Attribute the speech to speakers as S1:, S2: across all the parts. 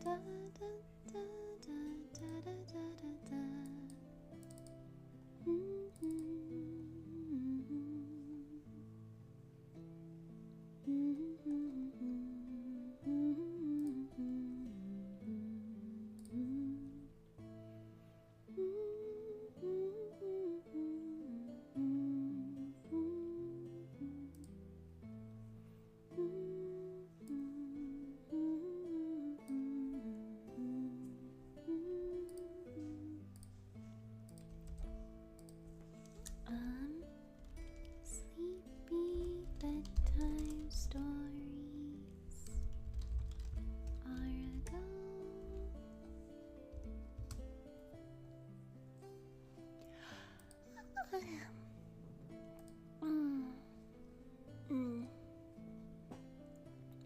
S1: Da, da, da, da, da, da, da, da. Sleepy bedtime stories are a go.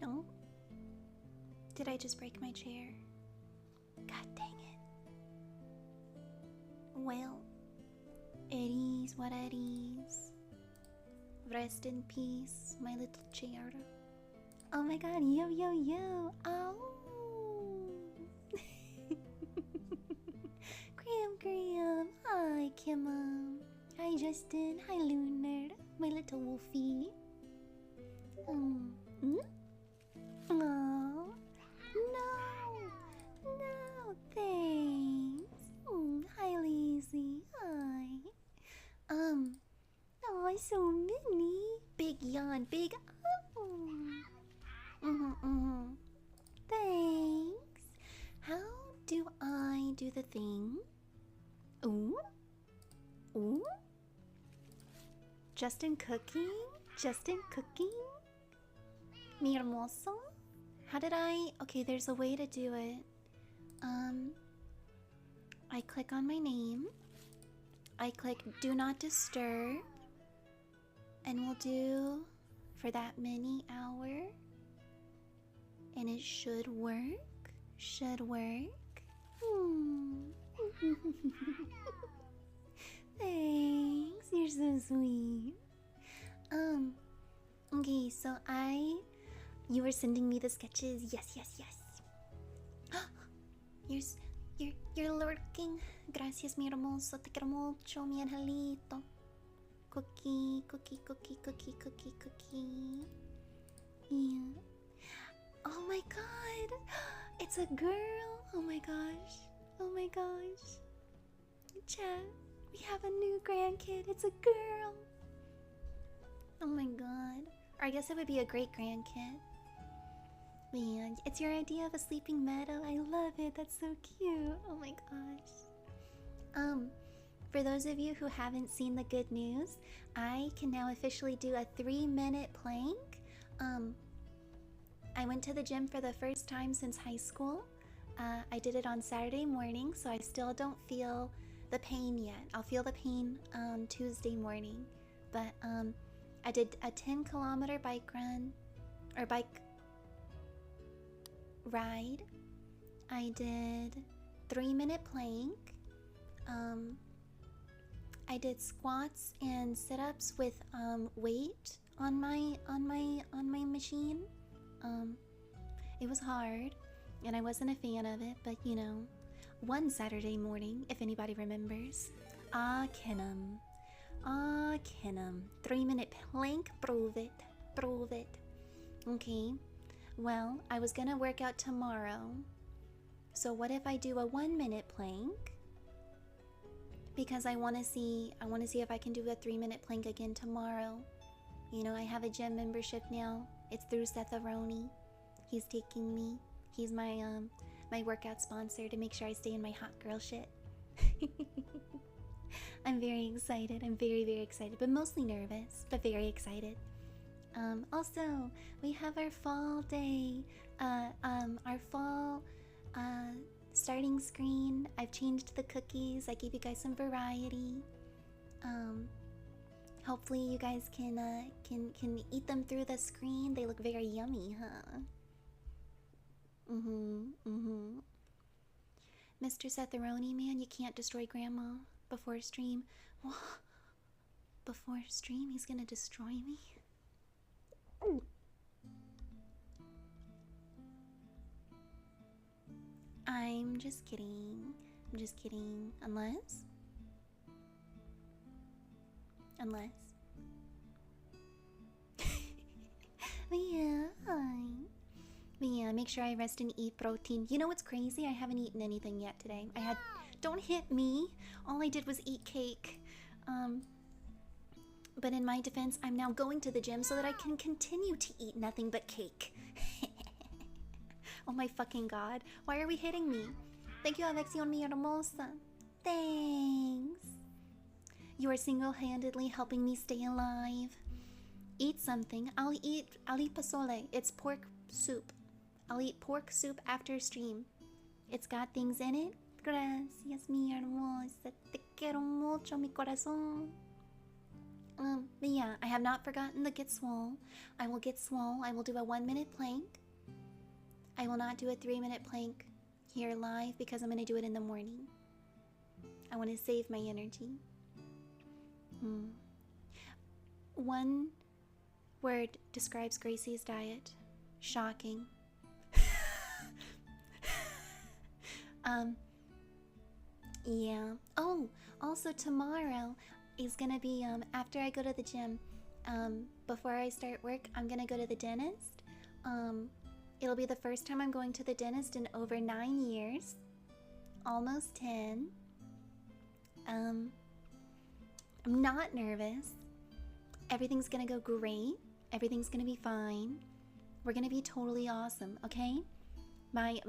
S1: Oh, did I just break my chair? God dang it. Well, it is what it is. Rest in peace, my little chair. Oh my god, yo, yo, yo. Ow. Graham. Hi, Kimma. Hi, Justin. Hi, Lunar. My little wolfie. Oh, no. No, thanks. Hi, Lazy. Hi. Oh, so many. Big yawn, big. Thanks. How do I do the thing? Ooh. Justin cooking? Mi hermoso? How did I? Okay, there's a way to do it. I click on my name. I click do not disturb. And we'll do for that many hour. And it should work. Thanks, you're so sweet. Okay, so you were sending me the sketches. Yes. You're lurking. Gracias, mi hermoso. Te quiero mucho, mi angelito. Cookie. Yeah. Oh my god. It's a girl. Oh my gosh. Chat, we have a new grandkid. It's a girl. Oh my god. Or I guess it would be a great grandkid. Man, it's your idea of a sleeping meadow. I love it. That's so cute. Oh my gosh. For those of you who haven't seen the good news, I can now officially do a 3-minute plank. I went to the gym for the first time since high school. I did it on Saturday morning, so I still don't feel the pain yet. I'll feel the pain on Tuesday morning. But I did a 10-kilometer bike ride. I did 3-minute plank. I did squats and sit-ups with weight on my machine. It was hard, and I wasn't a fan of it, but you know, one Saturday morning, if anybody remembers, Kenham. 3-minute plank, prove it. Okay, well, I was gonna work out tomorrow, so what if I do a 1-minute plank? Because I want to see if I can do a 3-minute plank again tomorrow. You know, I have a gym membership now. It's through Setharoni. He's taking me. He's my my workout sponsor to make sure I stay in my hot girl shit. I'm very excited. I'm very, very excited, but mostly nervous, but very excited. Also, we have our fall day. Our fall starting screen. I've changed the cookies. I gave you guys some variety. Hopefully you guys can eat them through the screen. They look very yummy, huh? Mr. Setharoni, man, you can't destroy Grandma before stream. Before stream, he's gonna destroy me. I'm just kidding. I'm just kidding. Unless. But yeah, but yeah, make sure I rest and eat protein. You know what's crazy? I haven't eaten anything yet today. Don't hit me. All I did was eat cake. But in my defense, I'm now going to the gym so that I can continue to eat nothing but cake. Oh my fucking god. Why are we hitting me? Thank you, Avexion mi hermosa. Thanks. You are single-handedly helping me stay alive. Eat something. I'll eat pozole. It's pork soup. I'll eat pork soup after stream. It's got things in it. Gracias, mi hermosa. Te quiero mucho, mi corazón. But yeah, I have not forgotten the get swole. I will get swole. I will do a 1-minute plank. I will not do a 3-minute plank here live because I'm going to do it in the morning. I want to save my energy. One word describes Gracie's diet. Shocking. Yeah. Oh, also tomorrow is gonna be after I go to the gym. Before I start work, I'm gonna go to the dentist. It'll be the first time I'm going to the dentist in over 9 years. Almost 10. I'm not nervous. Everything's gonna go great. Everything's gonna be fine. We're gonna be totally awesome, okay? My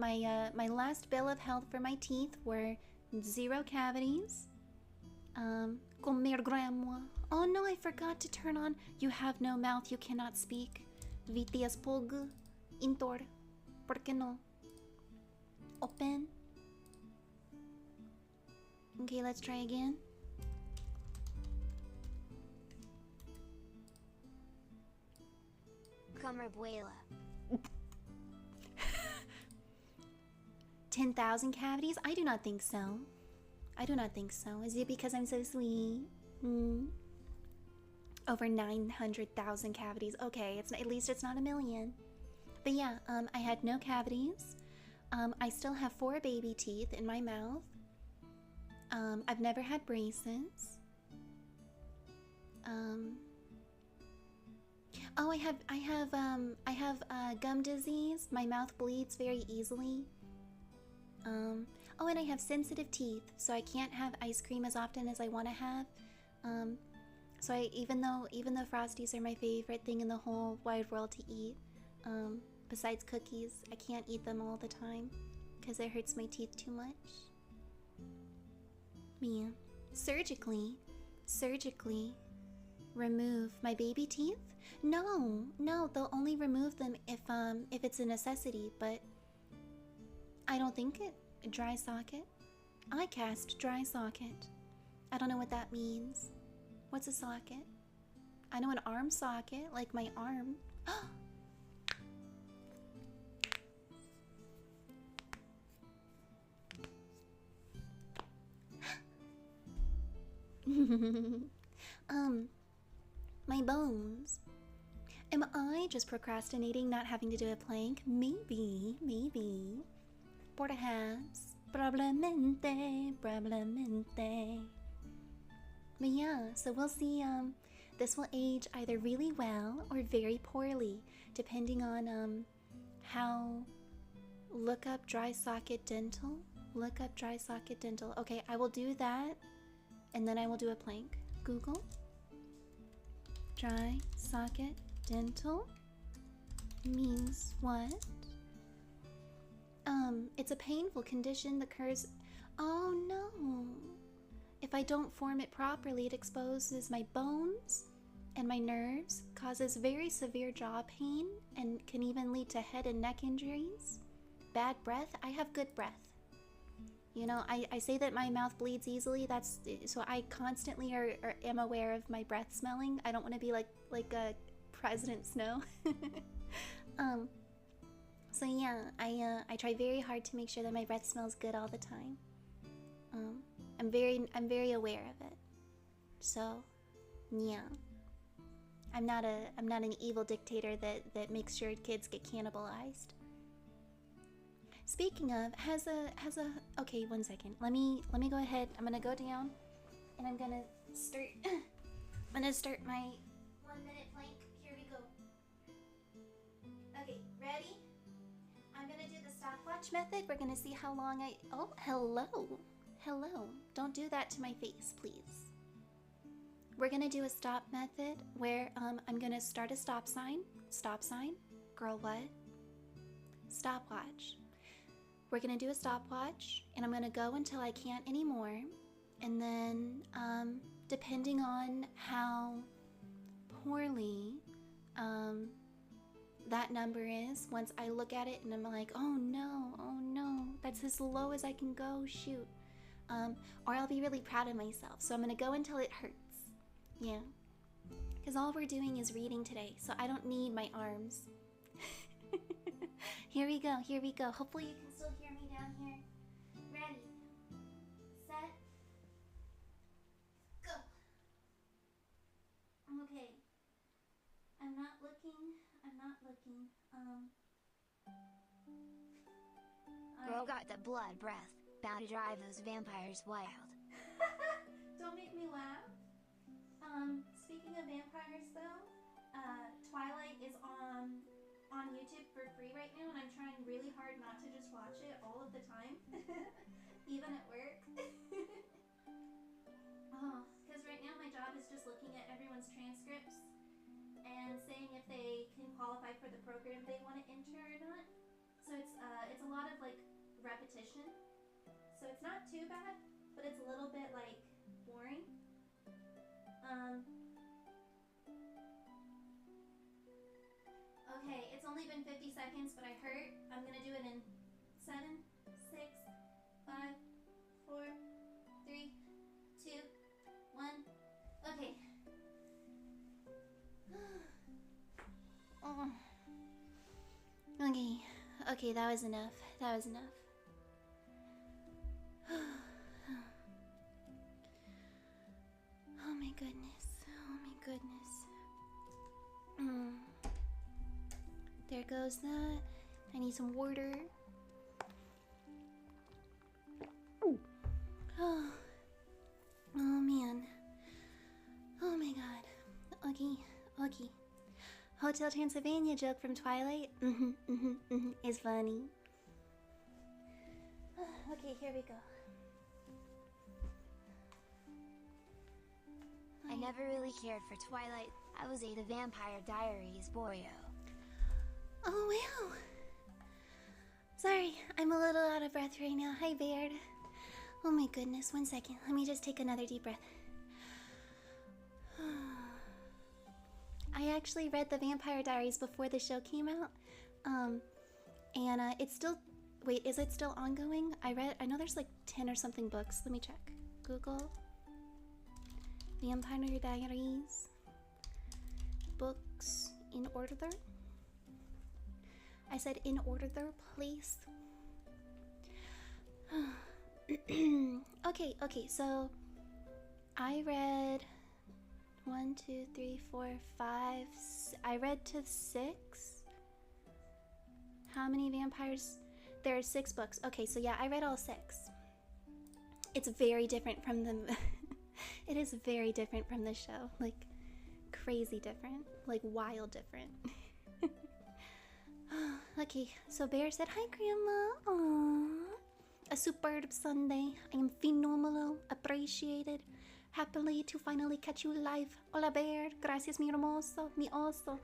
S1: last bill of health for my teeth were 0 cavities. Comer grandma. Oh no, I forgot to turn on. You have no mouth, you cannot speak. Vitias pog. Intor. ¿Por qué no? Open. Okay, let's try again.
S2: Comer abuela.
S1: 10,000 cavities? I do not think so. I do not think so. Is it because I'm so sweet? Over 900,000 cavities. Okay, at least it's not a million. But yeah, I had no cavities. I still have 4 baby teeth in my mouth. I've never had braces. Oh, I have gum disease. My mouth bleeds very easily. Oh, and I have sensitive teeth, so I can't have ice cream as often as I want to have. So even though Frosties are my favorite thing in the whole wide world to eat, besides cookies, I can't eat them all the time because it hurts my teeth too much. Yeah, surgically remove my baby teeth? No, they'll only remove them if it's a necessity, but I don't think it. Dry socket? I cast dry socket. I don't know what that means. What's a socket? I know an arm socket, like my arm. My bones. Am I just procrastinating, not having to do a plank? Maybe. Perhaps. Probablemente. But yeah, so we'll see. This will age either really well or very poorly, depending on how. Look up dry socket dental. Okay, I will do that, and then I will do a plank. Google dry socket dental means what? It's a painful condition that occurs. Oh no! If I don't form it properly, it exposes my bones and my nerves, causes very severe jaw pain, and can even lead to head and neck injuries. Bad breath? I have good breath. You know, I say that my mouth bleeds easily. That's so I constantly am aware of my breath smelling. I don't want to be like a President Snow. So yeah, I try very hard to make sure that my breath smells good all the time. I'm very aware of it. So, yeah. I'm not an evil dictator that makes sure kids get cannibalized. Speaking of, okay, one second. Let me go ahead. I'm gonna go down and I'm gonna start my 1-minute plank. Here we go. Okay, ready? I'm gonna do the stopwatch method. We're gonna see how long oh, hello. Hello. Don't do that to my face, please. We're gonna do a stop method where I'm gonna start a stop sign. Stop sign. Girl, what? Stopwatch. We're gonna do a stopwatch, and I'm gonna go until I can't anymore. And then, depending on how poorly that number is, once I look at it and I'm like, oh no, that's as low as I can go, shoot. Or I'll be really proud of myself. So I'm gonna go until it hurts. Yeah. Because all we're doing is reading today, so I don't need my arms. Here we go, here we go. Hopefully you can still hear me down here. Ready, set, go. Okay. I'm not looking.
S2: Girl got the blood breath. Bound to drive those vampires wild.
S1: Don't make me laugh. Speaking of vampires though, Twilight is on YouTube for free right now, and I'm trying really hard not to just watch it all of the time, even at work. Because right now my job is just looking at everyone's transcripts and saying if they can qualify for the program they want to enter or not. So it's a lot of like repetition. So it's not too bad, but it's a little bit like boring. Okay, it's only been 50 seconds, but I hurt. I'm gonna do it in 7, 6, 5, 4, 3, 2, 1. Okay. Oh. Okay, that was enough. That was enough. Oh my goodness. Oh my goodness. There goes that. I need some water. Oh man. Oh my god. Okay. Hotel Transylvania joke from Twilight. Is funny. Okay, here we go.
S2: I never really cared for Twilight. I was a The Vampire Diaries boyo.
S1: Oh wow. Sorry, I'm a little out of breath right now. Hi, Baird. Oh my goodness, 1 second. Let me just take another deep breath. I actually read The Vampire Diaries before the show came out. And it's still... Wait, is it still ongoing? I know there's like 10 or something books. Let me check. Google. Vampire Diaries. Books in order. I said in order, please. Okay, so I read 1, 2, 3, 4, 5. I read to 6. How many vampires? There are 6 books. Okay, so yeah, I read all 6. It's very different from the... It is very different from the show. Like, crazy different. Like, wild different. Okay, so Bear said, hi, Grandma. Aww. A superb Sunday. I am phenomenal. Appreciated. Happily to finally catch you live. Hola, Bear. Gracias, mi hermoso. Mi oso.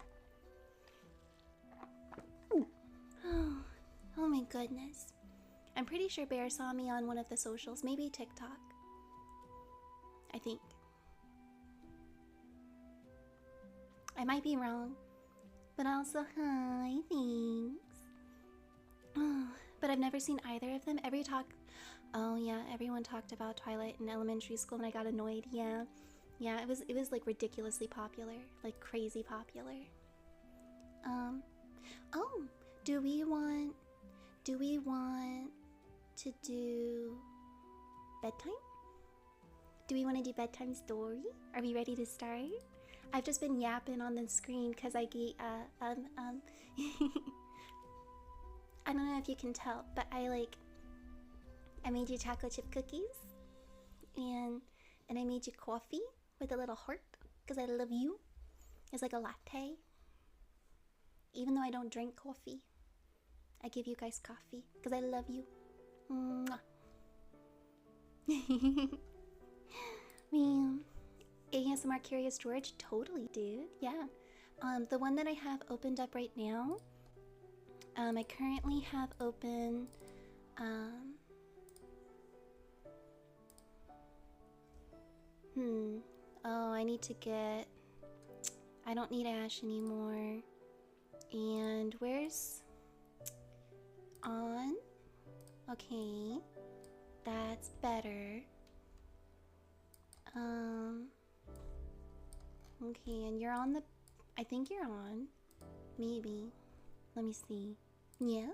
S1: Oh my goodness. I'm pretty sure Bear saw me on one of the socials. Maybe TikTok. I think. I might be wrong. But also, hi, thanks. But I've never seen either of them. Oh yeah, everyone talked about Twilight in elementary school and I got annoyed. Yeah, it was like ridiculously popular, like crazy popular. Oh, do we want to do bedtime? Do we want to do bedtime story? Are we ready to start? I've just been yapping on the screen because I get I don't know if you can tell, but I made you chocolate chip cookies, and I made you coffee with a little heart because I love you. It's like a latte. Even though I don't drink coffee, I give you guys coffee because I love you. Mwah. Man, ASMR Curious George, totally, dude. Yeah. The one that I have opened up right now, I currently have open, oh, I need to get, I don't need Ash anymore. And where's on? Okay, that's better. Okay, and you're on the, I think you're on, maybe. Let me see. Yeah?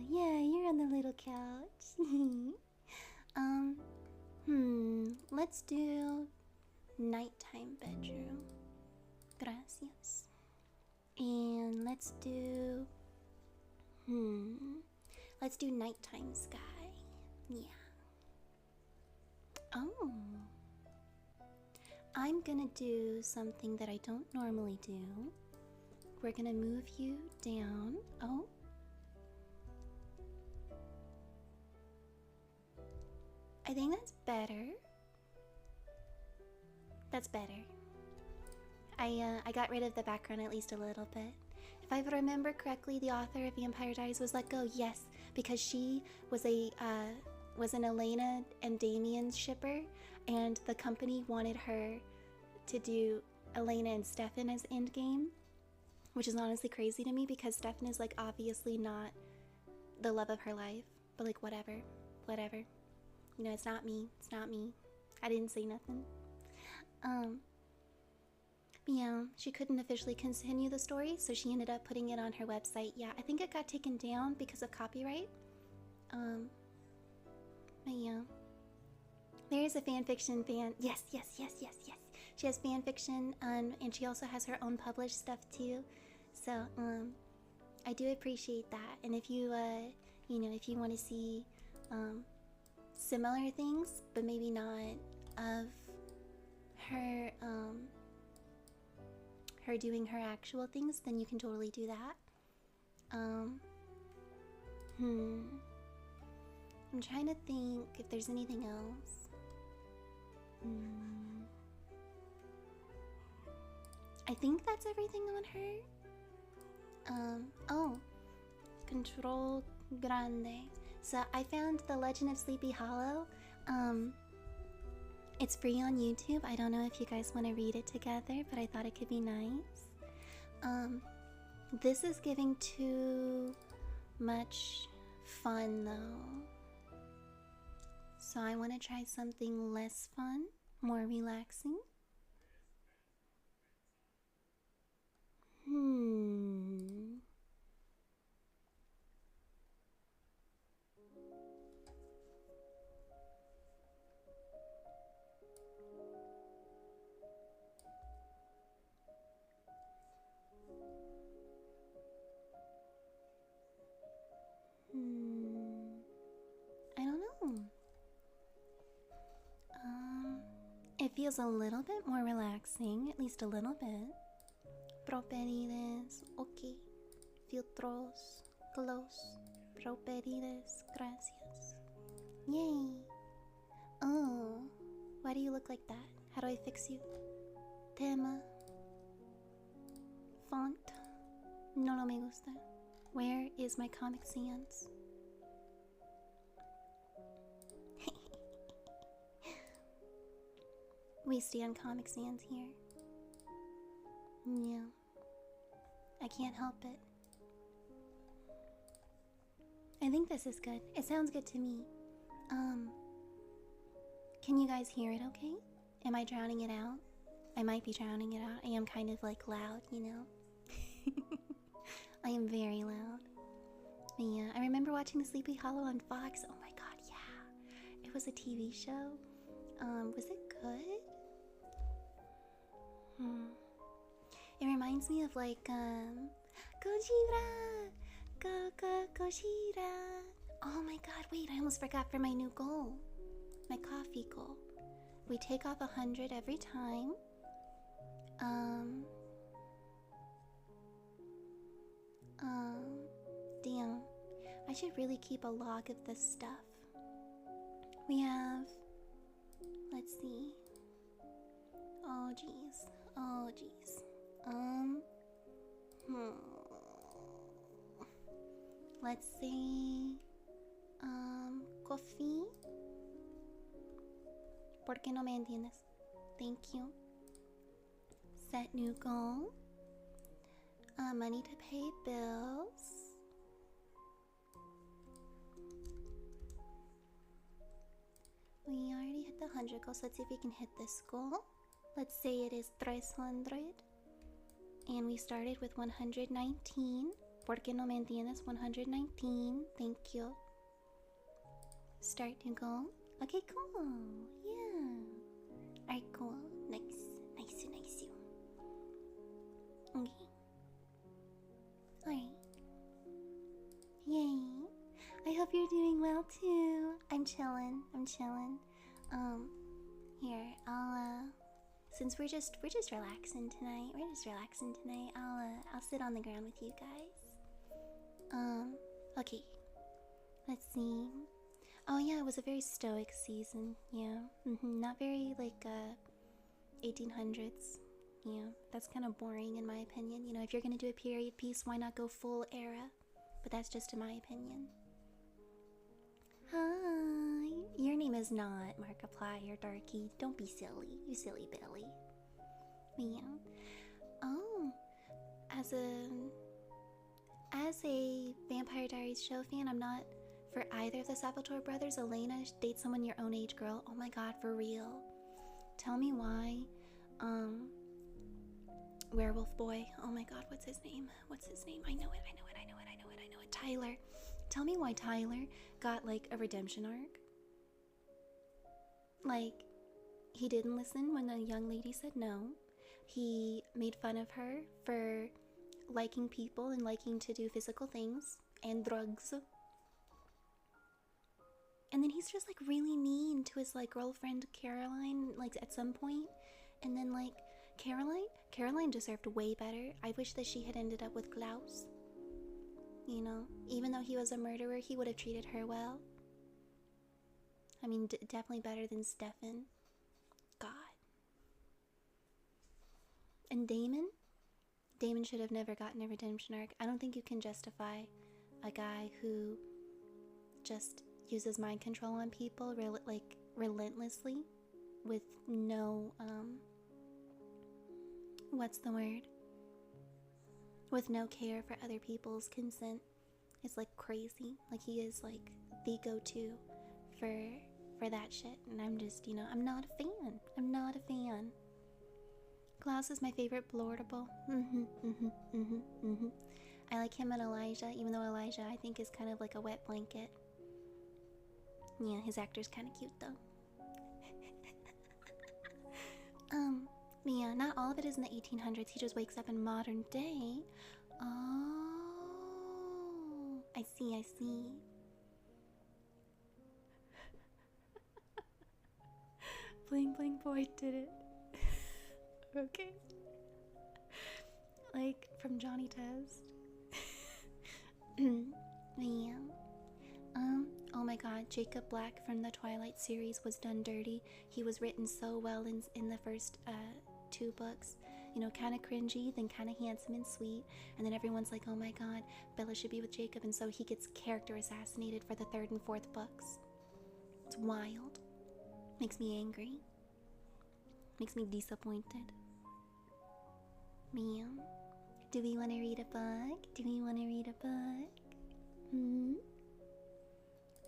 S1: Yeah, you're on the little couch. Let's do nighttime bedroom. Gracias. And let's do nighttime sky. Yeah. Oh. I'm gonna do something that I don't normally do. We're gonna move you down. Oh. I think that's better. That's better. I got rid of the background at least a little bit. If I remember correctly, the author of Vampire Diaries was let go. Yes, because she was an Elena and Damien shipper, and the company wanted her to do Elena and Stefan as endgame, which is honestly crazy to me because Stefan is like obviously not the love of her life, but like whatever. You know, it's not me. I didn't say nothing. Yeah, she couldn't officially continue the story, so she ended up putting it on her website. Yeah, I think it got taken down because of copyright. But yeah. There's a fanfiction fan. Yes. She has fanfiction, and she also has her own published stuff too. So, I do appreciate that. And if you, you know, if you want to see, similar things, but maybe not of her, her doing her actual things, then you can totally do that. I'm trying to think if there's anything else. I think that's everything on her. Oh, Control Grande. So I found The Legend of Sleepy Hollow. It's free on YouTube. I don't know if you guys want to read it together, but I thought it could be nice. This is giving too much fun though. So I want to try something less fun, more relaxing. I don't know. It feels a little bit more relaxing, at least a little bit. Properties, okay. Filtros, close. Properties, gracias. Yay! Oh, why do you look like that? How do I fix you? Tema. Font. No lo me gusta. Where is my Comic Sans? We stand Comic Sans here. Yeah. I can't help it. I think this is good. It sounds good to me. Can you guys hear it okay? Am I drowning it out? I might be drowning it out. I am kind of like loud, you know? I am very loud. But yeah, I remember watching the Sleepy Hollow on Fox. Oh my god, yeah. It was a TV show. Was it good? It reminds me of like, Gojira! Go Toshira. Oh my god, wait, I almost forgot for my new goal. My coffee goal. We take off 100 every time. Damn. I should really keep a log of this stuff. We have, let's see. Oh jeez. Oh jeez. Let's see. Coffee. ¿Por qué no me entiendes? Thank you. Set new goal. Money to pay bills. We already hit the 100 goal, so let's see if we can hit this goal. Let's say it is 300. And we started with 119. ¿Por qué no me entiendes? 119. Thank you. Start new goal. Okay, cool. Yeah. Alright, cool. Nice. Nice. Okay. Alright. Yay. I hope you're doing well too. I'm chilling. Here, since we're just relaxing tonight. I'll sit on the ground with you guys. Okay. Let's see. Oh yeah, it was a very stoic season. Yeah. Not very like 1800s. Yeah, that's kind of boring in my opinion. You know, if you're gonna do a period piece, why not go full era? But that's just in my opinion. Hi. Your name is not Markiplier, Darky. Don't be silly. You silly Billy. Yeah. Oh. As a Vampire Diaries show fan, I'm not for either of the Salvatore brothers. Elena, date someone your own age, girl. Oh my god, for real. Tell me why. Werewolf boy. Oh my god, what's his name? I know it. Tyler. Tell me why Tyler got like a redemption arc. Like, he didn't listen when a young lady said no. He made fun of her for liking people and liking to do physical things and drugs. And then he's just like really mean to his like girlfriend Caroline, like at some point. And then like Caroline deserved way better. I wish that she had ended up with Klaus. You know, even though he was a murderer, he would have treated her well. I mean, definitely better than Stefan. God. And Damon should have never gotten a redemption arc. I don't think you can justify a guy who just uses mind control on people like relentlessly with no what's the word? With no care for other people's consent. It's like crazy. Like he is like the go-to for that shit. And I'm just, you know, I'm not a fan. Klaus is my favorite Blordable. I like him and Elijah, even though Elijah I think is kind of like a wet blanket. Yeah, his actor's kind of cute though. Yeah, not all of it is in the 1800s. He just wakes up in modern day. Oh, I see. Bling bling boy did it. Okay. Like from Johnny Test. Yeah. Oh my god, Jacob Black from the Twilight series was done dirty. He was written so well in the first 2 books. You know, kind of cringy, then kind of handsome and sweet. And then everyone's like, oh my god, Bella should be with Jacob. And so he gets character assassinated for the 3rd and 4th books. It's wild. Makes me angry. Makes me disappointed. Ma'am, do we want to read a book?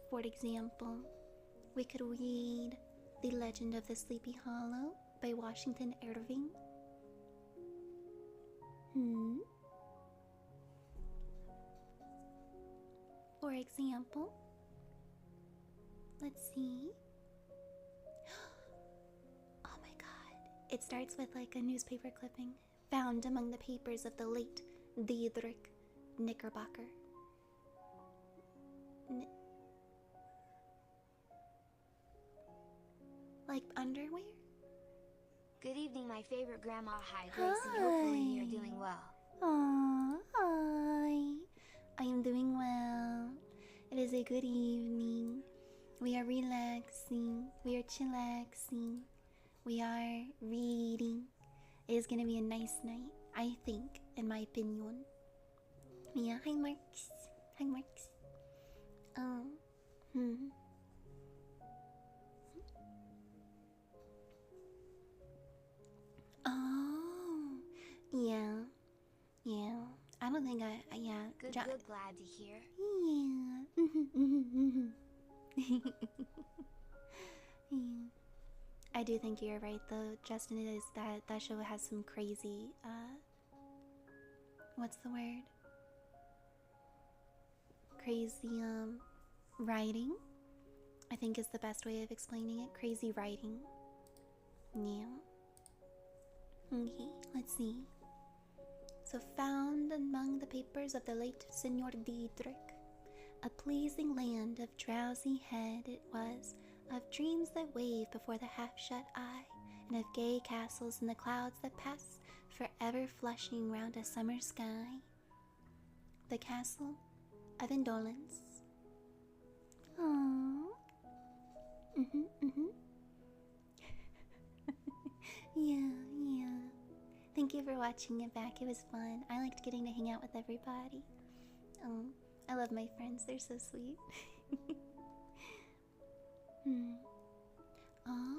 S1: For example, we could read The Legend of the Sleepy Hollow by Washington Irving. For example, let's see. Oh my god. It starts with like a newspaper clipping found among the papers of the late Diedrich Knickerbocker. underwear?
S2: Good evening, my favorite grandma. Hi, Gracie. Hopefully you're doing well.
S1: Aww, hi. I am doing well. It is a good evening. We are relaxing. We are chillaxing. We are reading. It is gonna be a nice night, I think, in my opinion. Yeah, hi Marks. Hi Marks. Oh. Oh. Yeah. Yeah. I don't think yeah.
S2: Good, glad to hear.
S1: Yeah. Yeah. I do think you're right though, Justin. It is that show has some crazy what's the word? Crazy writing, I think is the best way of explaining it. Crazy writing. Yeah. Okay, let's see. So, found among the papers of the late Senor Diedrich, a pleasing land of drowsy head it was, of dreams that wave before the half-shut eye, and of gay castles in the clouds that pass, forever flushing round a summer sky. The castle of indolence. Aww. Yeah. Thank you for watching it back. It was fun. I liked getting to hang out with everybody. I love my friends. They're so sweet. Oh.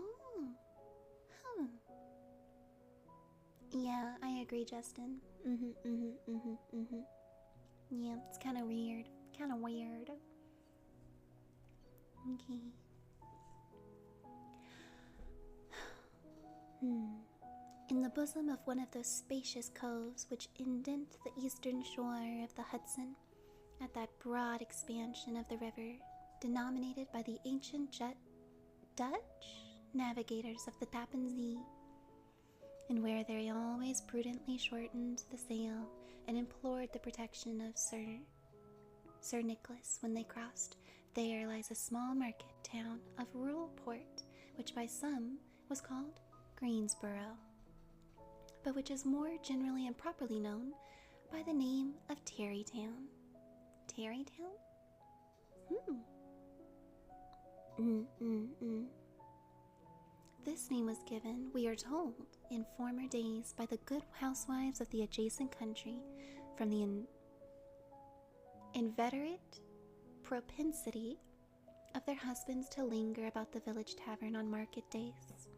S1: Huh. Yeah, I agree, Justin. Yeah, it's kind of weird. Okay. In the bosom of one of those spacious coves which indent the eastern shore of the Hudson, at that broad expansion of the river, denominated by the ancient Dutch navigators of the Tappan Zee, and where they always prudently shortened the sail and implored the protection of Sir Nicholas when they crossed, there lies a small market town of rural port, which by some was called Greensboro, but which is more generally and properly known by the name of Tarrytown. Tarrytown? This name was given, we are told, in former days by the good housewives of the adjacent country from the inveterate propensity of their husbands to linger about the village tavern on market days.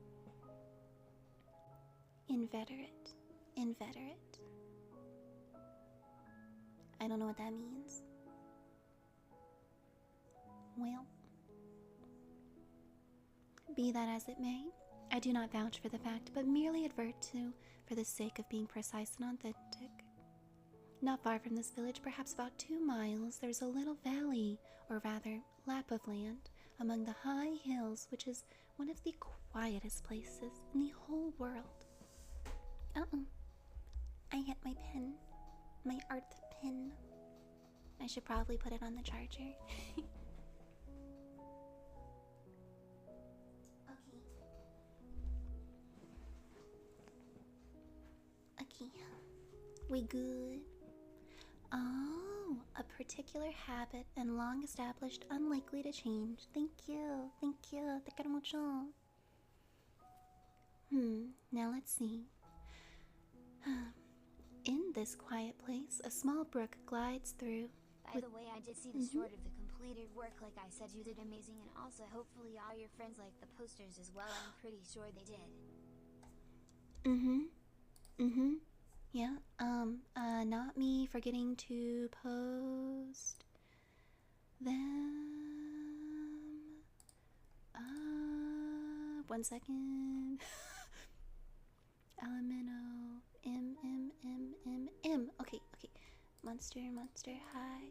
S1: Inveterate. I don't know what that means. Well, be that as it may, I do not vouch for the fact, but merely advert to for the sake of being precise and authentic. Not far from this village, perhaps about 2 miles, there's a little valley, or rather lap of land, among the high hills, which is one of the quietest places in the whole world. I hit my pen. My art pen. I should probably put it on the charger. Okay. We good? Oh, a particular habit and long established, unlikely to change. Thank you. Te quiero mucho. Now let's see. In this quiet place, a small brook glides through.
S2: By the way, I did see the sort of the completed work. Like I said, you did amazing, and also hopefully all your friends like the posters as well. I'm pretty sure they did.
S1: Yeah, not me forgetting to post them. 1 second. Elemento, M. Okay. Monster high.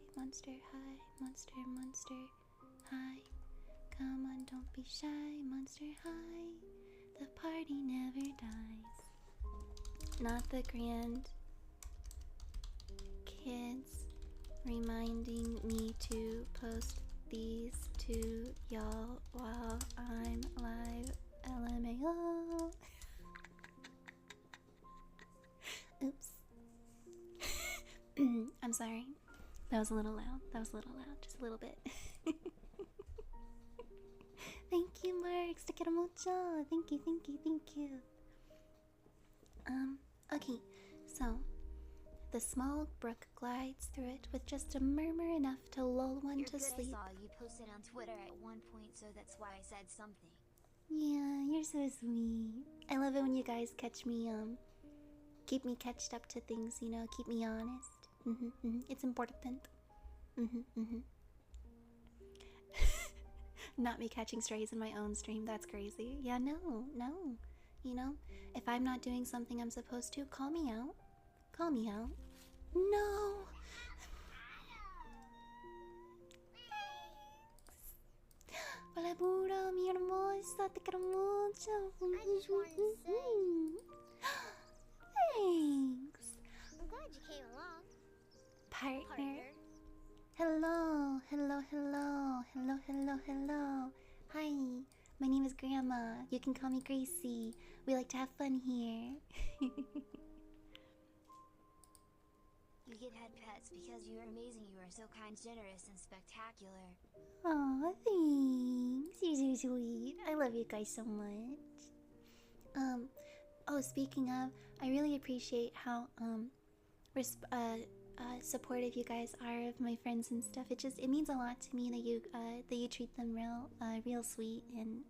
S1: Come on, don't be shy. Monster high. The party never dies. Not the grand kids reminding me to post these to y'all while I'm live. LMAO. sorry. That was a little loud. That was a little loud. Just a little bit. Thank you, Marks. Te quiero mucho. Thank you, thank you, thank you. Okay. So, the small brook glides through it with just a murmur enough to lull one to sleep.
S2: I saw you posted on Twitter at one point, so that's why I said something.
S1: Yeah, you're so sweet. I love it when you guys catch me, keep me catched up to things, you know, keep me honest. It's important. Not me catching strays in my own stream, that's crazy. Yeah, no. You know, if I'm not doing something I'm supposed to, call me out. Call me out. No! Hola, puro, mi hermosa, te quiero mucho.
S2: I just wanted to say.
S1: Thanks.
S2: I'm glad you came along.
S1: Partner. Hello. Hi, my name is Grandma. You can call me Gracie. We like to have fun here.
S2: You get head pets because you're amazing. You are so kind, generous, and spectacular.
S1: Aw, thanks. You're so sweet. I love you guys so much. Oh, speaking of, I really appreciate how, supportive you guys are of my friends and stuff. It means a lot to me that you treat them real sweet and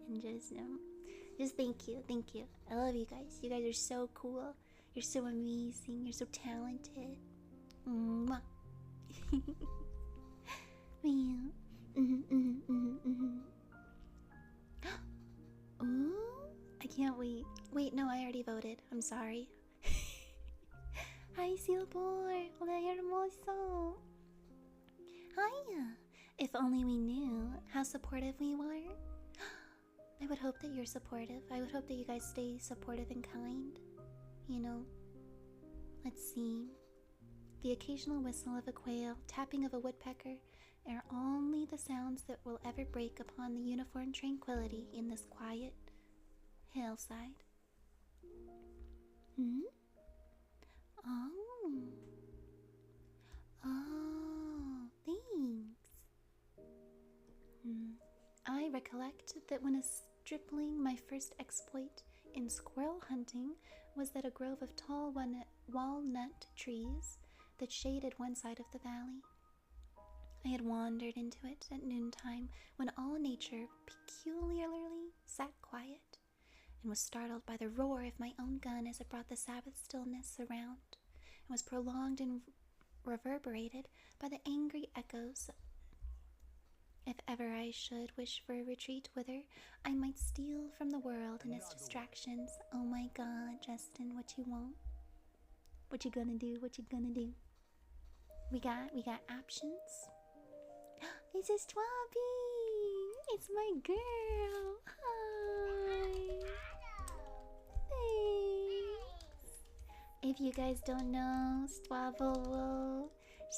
S1: just thank you. I love you guys. You guys are so cool. You're so amazing. You're so talented. Mwah. Yeah. Ooh, I can't wait. Wait, no, I already voted. I'm sorry. Hi, Silboy. Hola, hermoso. Hiya. If only we knew how supportive we were. I would hope that you're supportive. I would hope that you guys stay supportive and kind. You know. Let's see. The occasional whistle of a quail, tapping of a woodpecker, are only the sounds that will ever break upon the uniform tranquility in this quiet hillside. Oh, thanks. I recollect that when a stripling, my first exploit in squirrel hunting was that a grove of tall walnut trees that shaded one side of the valley. I had wandered into it at noontime when all nature peculiarly sat quiet, and was startled by the roar of my own gun as it brought the Sabbath stillness around, and was prolonged and reverberated by the angry echoes. If ever I should wish for a retreat whither I might steal from the world and its distractions, oh my God, Justin, what you want? What you gonna do? What you gonna do? We got options. It's a Swabby! It's my girl! Hi! Thanks! If you guys don't know, Swabble,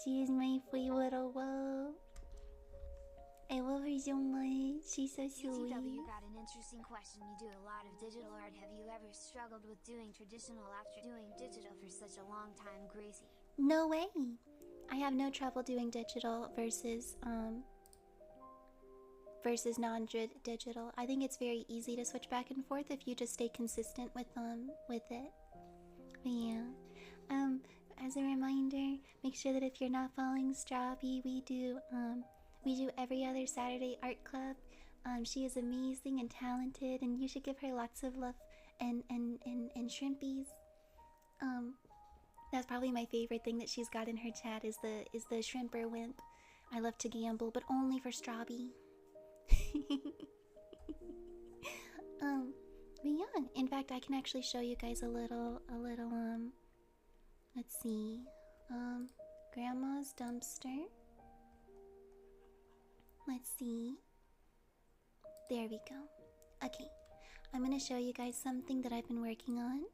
S1: she is my favorite wolf. I love her so much. She's so sweet.
S2: VTW got an interesting question. You do a lot of digital art. Have you ever struggled with doing traditional after doing digital for such a long time, Gracie?
S1: No way! I have no trouble doing digital versus non-digital. I think it's very easy to switch back and forth if you just stay consistent with it. But yeah. As a reminder, make sure that if you're not following Strawby, we do every other Saturday art club. She is amazing and talented, and you should give her lots of love and shrimpies. That's probably my favorite thing that she's got in her chat is the shrimper wimp. I love to gamble, but only for Strawby. But yeah, in fact, I can actually show you guys a little, let's see, Grandma's dumpster. Let's see. There we go. Okay, I'm gonna show you guys something that I've been working on.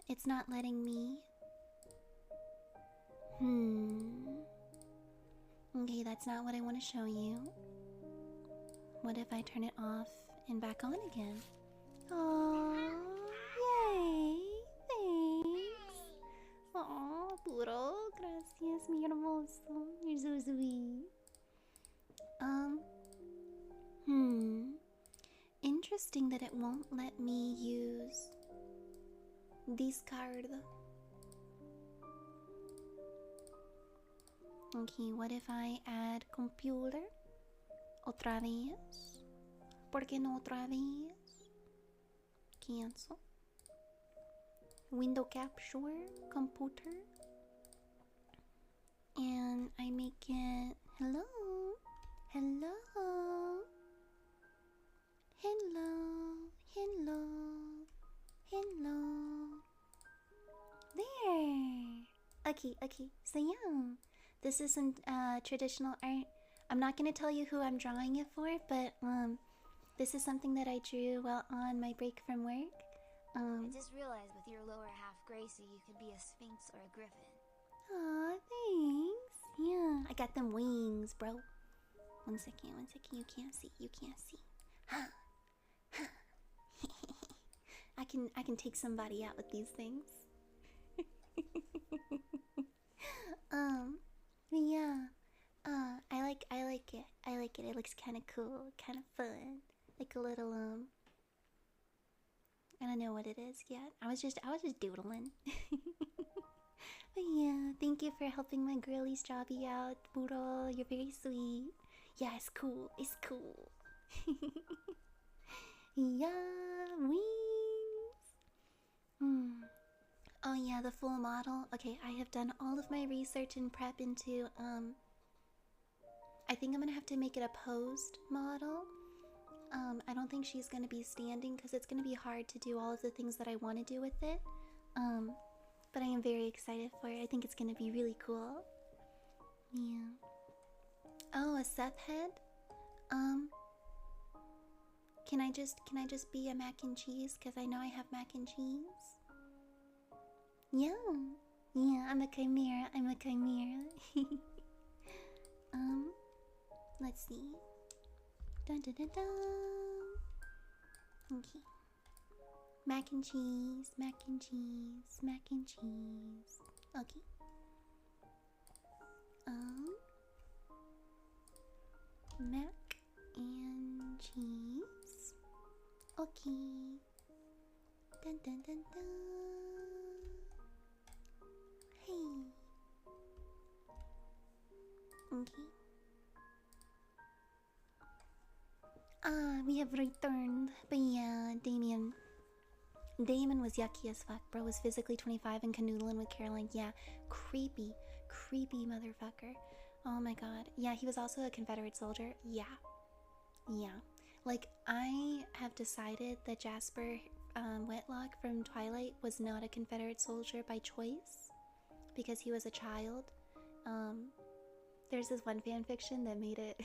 S1: It's not letting me. Okay, that's not what I want to show you. What if I turn it off and back on again? Oh, yay! Thanks. Oh, puro, interesting that it won't let me use discard. Okay, what if I add computer? Otra vez? ¿Por qué no otra vez? Cancel. Window capture, computer. And I make it hello. Hello. Hello. Hello. Hello. There. Okay, okay. So yeah. This is some traditional art. I'm not gonna tell you who I'm drawing it for, but this is something that I drew while on my break from work.
S2: I just realized with your lower half Gracie, you could be a sphinx or a griffin.
S1: Aw, thanks. Yeah, I got them wings, bro. One second. You can't see. Ha. I can take somebody out with these things. Yeah. I like it. I like it. It looks kind of cool, kind of fun. Like a little I don't know what it is yet. I was just doodling. But yeah, thank you for helping my girlie's jobby out, Boodle. You're very sweet. Yeah, it's cool. It's cool. Yeah, wings. Oh yeah, the full model. Okay, I have done all of my research and prep into I think I'm gonna have to make it a posed model. I don't think she's gonna be standing because it's gonna be hard to do all of the things that I want to do with it. But I am very excited for it. I think it's gonna be really cool. Yeah. Oh, a Seth head? Can I just be a mac and cheese? Cause I know I have mac and cheese. Yeah. Yeah, I'm a chimera. Let's see. Dun dun dun dun. Okay. Mac and cheese. Okay. Mac and cheese. Okay. Dun dun dun dun. Hey. Okay. We have returned. But yeah, Damon was yucky as fuck. Bro was physically 25 and canoodling with Caroline. Yeah, creepy motherfucker. Oh my god. Yeah, he was also a Confederate soldier. Yeah. Like, I have decided that Jasper Whitlock from Twilight was not a Confederate soldier by choice because he was a child. There's this one fan fiction that made it.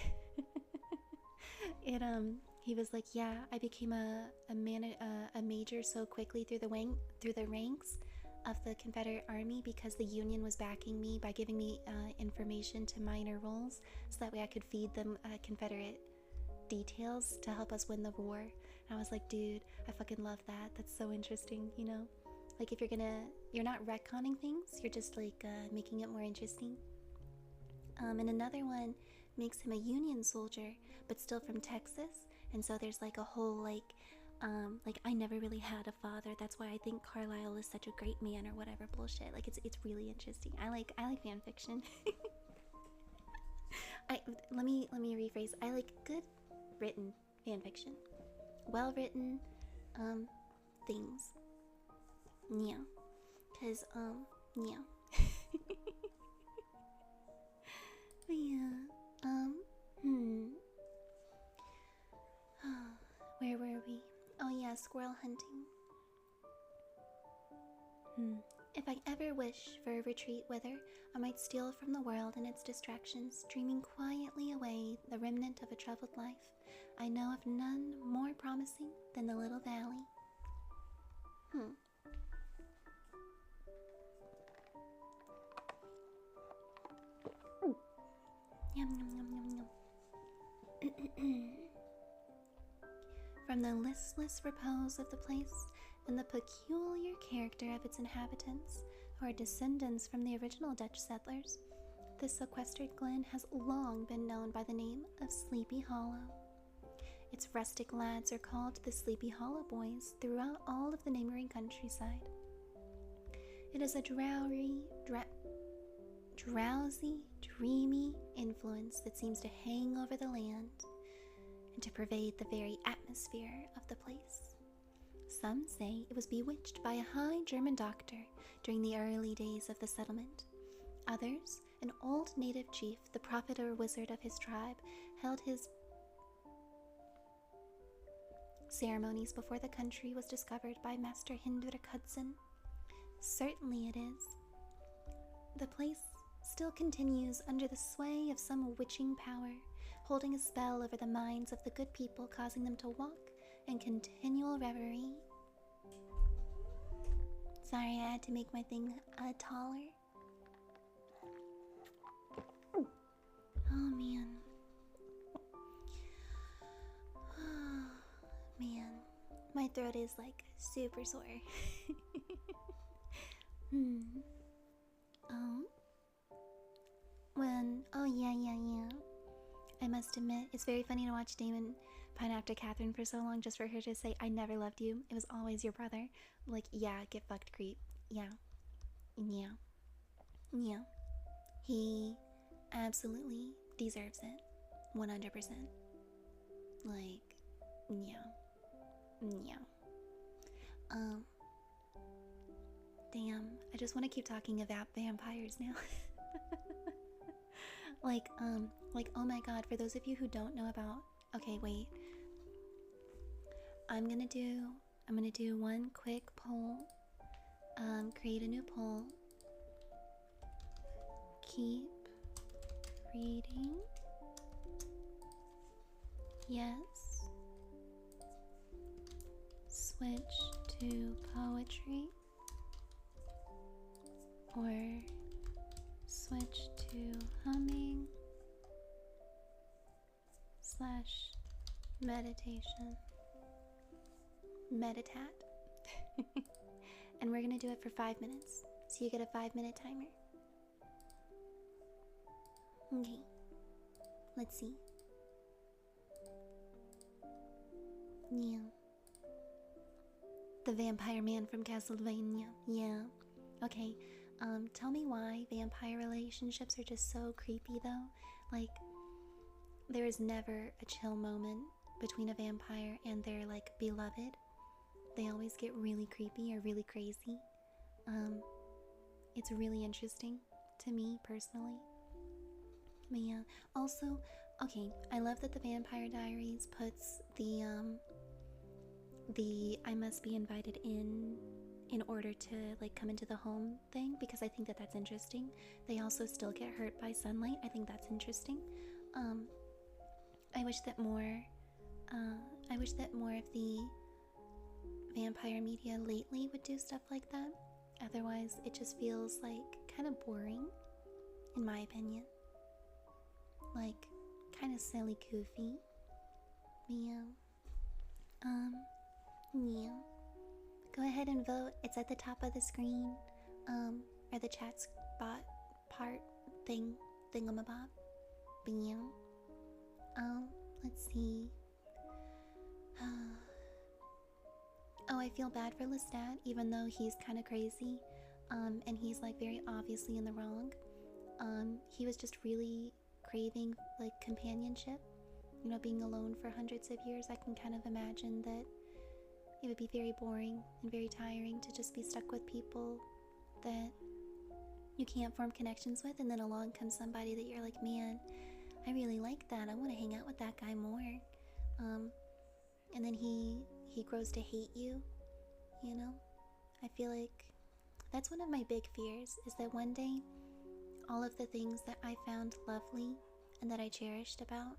S1: He was like, yeah, I became a major so quickly through the ranks of the Confederate Army because the Union was backing me by giving me information to minor roles, so that way I could feed them Confederate details to help us win the war. And I was like, dude, I fucking love that. That's so interesting, you know? Like, if you're not retconning things, you're just like making it more interesting. And another one makes him a Union soldier, but still from Texas. And so there's like a whole like I never really had a father. That's why I think Carlisle is such a great man or whatever bullshit. Like, it's really interesting. I like fan fiction. Let me rephrase. I like good written fan fiction, well written things. Yeah, cause yeah. But yeah. Where were we? Oh yeah, squirrel hunting. If I ever wish for a retreat whither I might steal from the world and its distractions, dreaming quietly away the remnant of a troubled life, I know of none more promising than the little valley. Yum yum yum yum yum. From the listless repose of the place and the peculiar character of its inhabitants, who are descendants from the original Dutch settlers, this sequestered glen has long been known by the name of Sleepy Hollow. Its rustic lads are called the Sleepy Hollow Boys throughout all of the neighboring countryside. It is a drowsy, dreamy influence that seems to hang over the land and to pervade the very atmosphere of the place. Some say it was bewitched by a high German doctor during the early days of the settlement. Others, an old native chief, the prophet or wizard of his tribe, held his ceremonies before the country was discovered by Master Hindrik Hudson. Certainly it is. The place still continues under the sway of some witching power, holding a spell over the minds of the good people, causing them to walk in continual reverie. Sorry, I had to make my thing taller. Oh man. Man, my throat is like super sore. Oh yeah. I must admit, it's very funny to watch Damon pine after Catherine for so long just for her to say, I never loved you. It was always your brother. Like, yeah, get fucked, creep. Yeah. He absolutely deserves it. 100%. Like, yeah. Damn, I just want to keep talking about vampires now. like, oh my god, for those of you who don't know about, okay, wait. I'm gonna do one quick poll. Create a new poll. Keep reading. Yes. Switch to poetry. Or switch to humming / meditation. Meditat. And we're gonna do it for 5 minutes. So you get a 5-minute timer. Okay. Let's see. Yeah. The vampire man from Castlevania. Yeah. Okay. Tell me why vampire relationships are just so creepy though. Like, there is never a chill moment between a vampire and their like beloved. They always get really creepy or really crazy. It's really interesting to me personally. But yeah, also, okay, I love that the Vampire Diaries puts the I must be invited in order to like come into the home thing, because I think that that's interesting. They also still get hurt by sunlight. I think that's interesting. I wish that more of the vampire media lately would do stuff like that. Otherwise, it just feels like kind of boring, in my opinion. Like, kind of silly, goofy. Yeah. Yeah. Go ahead and vote. It's at the top of the screen. Or the chat spot part thingamabob. Bam. Let's see. Oh, I feel bad for Lestat, even though he's kind of crazy. And he's like very obviously in the wrong. He was just really craving like companionship. You know, being alone for hundreds of years, I can kind of imagine that it would be very boring and very tiring to just be stuck with people that you can't form connections with, and then along comes somebody that you're like, man, I really like that. I want to hang out with that guy more. And then he grows to hate you, you know? I feel like that's one of my big fears, is that one day all of the things that I found lovely and that I cherished about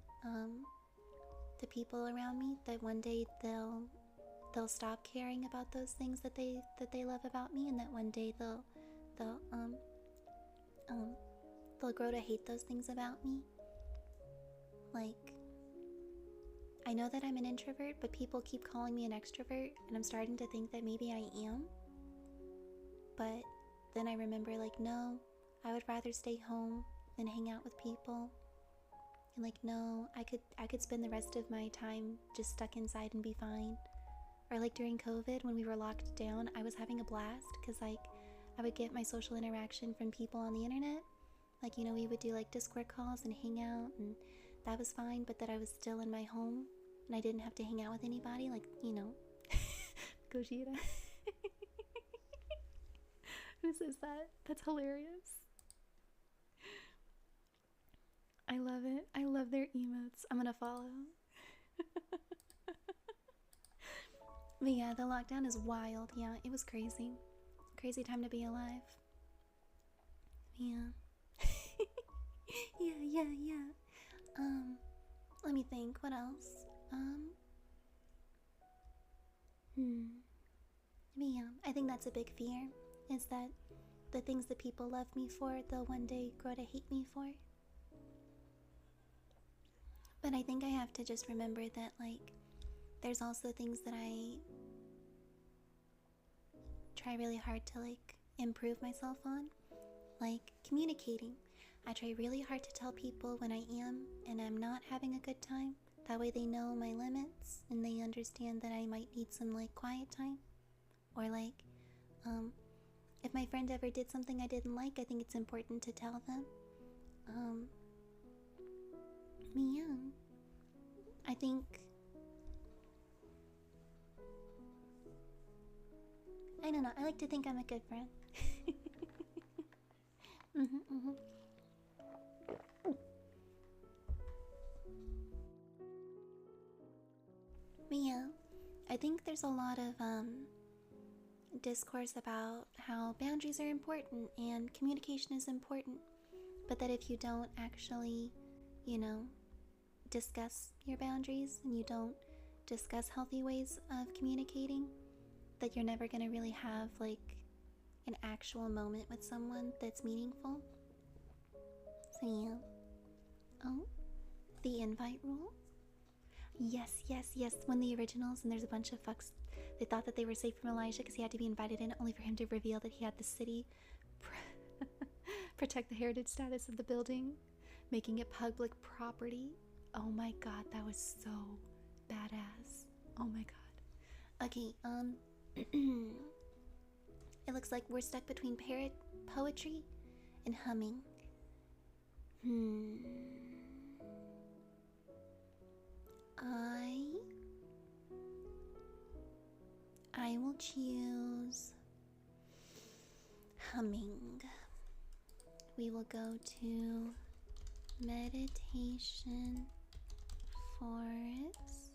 S1: the people around me, that one day they'll stop caring about those things that they love about me, and that one day they'll grow to hate those things about me. Like, I know that I'm an introvert, but people keep calling me an extrovert, and I'm starting to think that maybe I am. But then I remember, like, no, I would rather stay home than hang out with people. and like know I could spend the rest of my time just stuck inside and be fine. Or like during COVID when we were locked down, I was having a blast because like I would get my social interaction from people on the internet. Like, you know, we would do like Discord calls and hang out, and that was fine, but that I was still in my home and I didn't have to hang out with anybody, like, you know. Gojira. Who says that? That's hilarious. I love it. I love their emotes. I'm gonna follow. But yeah, the lockdown is wild. Yeah, it was crazy. Crazy time to be alive. Yeah. Yeah. Let me think. What else? But yeah, I think that's a big fear. Is that the things that people love me for, they'll one day grow to hate me for. But I think I have to just remember that, like, there's also things that I try really hard to, like, improve myself on. Like, communicating. I try really hard to tell people when I am and I'm not having a good time. That way they know my limits and they understand that I might need some, like, quiet time. Or, like, if my friend ever did something I didn't like, I think it's important to tell them. Yeah. I think I don't know. I like to think I'm a good friend. But yeah, I think there's a lot of discourse about how boundaries are important and communication is important, but that if you don't actually, you know, discuss your boundaries and you don't discuss healthy ways of communicating, that you're never going to really have like an actual moment with someone that's meaningful. So yeah. Oh, the invite rule? Yes. When the originals, and there's a bunch of fucks, they thought that they were safe from Elijah because he had to be invited in, only for him to reveal that he had the city protect the heritage status of the building, making it public property. Oh my god, that was so badass. Oh my god. Okay, it looks like we're stuck between parrot poetry and humming. I will choose humming. We will go to meditation forest.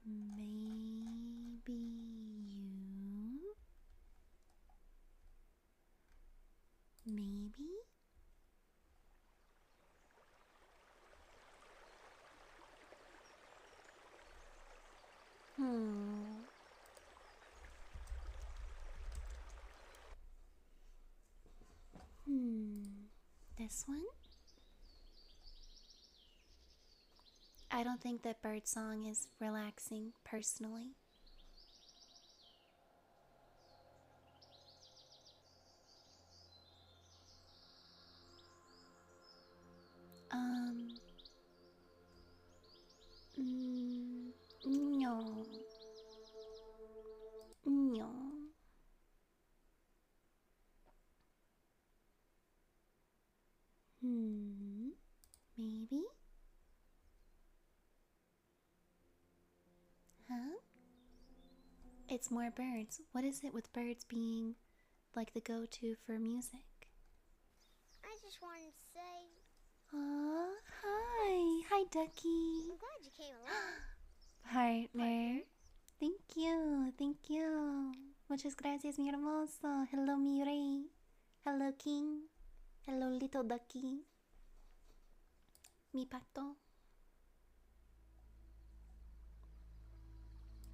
S1: Maybe you. Maybe? This one? I don't think that birdsong is relaxing, personally. No. No. Maybe? Huh? It's more birds. What is it with birds being like the go-to for music?
S2: I just wanted to say...
S1: Aw, hi. Hi, Ducky.
S2: I'm glad you came along.
S1: Partner. Thank you. Muchas gracias, mi hermoso. Hello, mi rey. Hello, king. Hello, little ducky. Mi pato.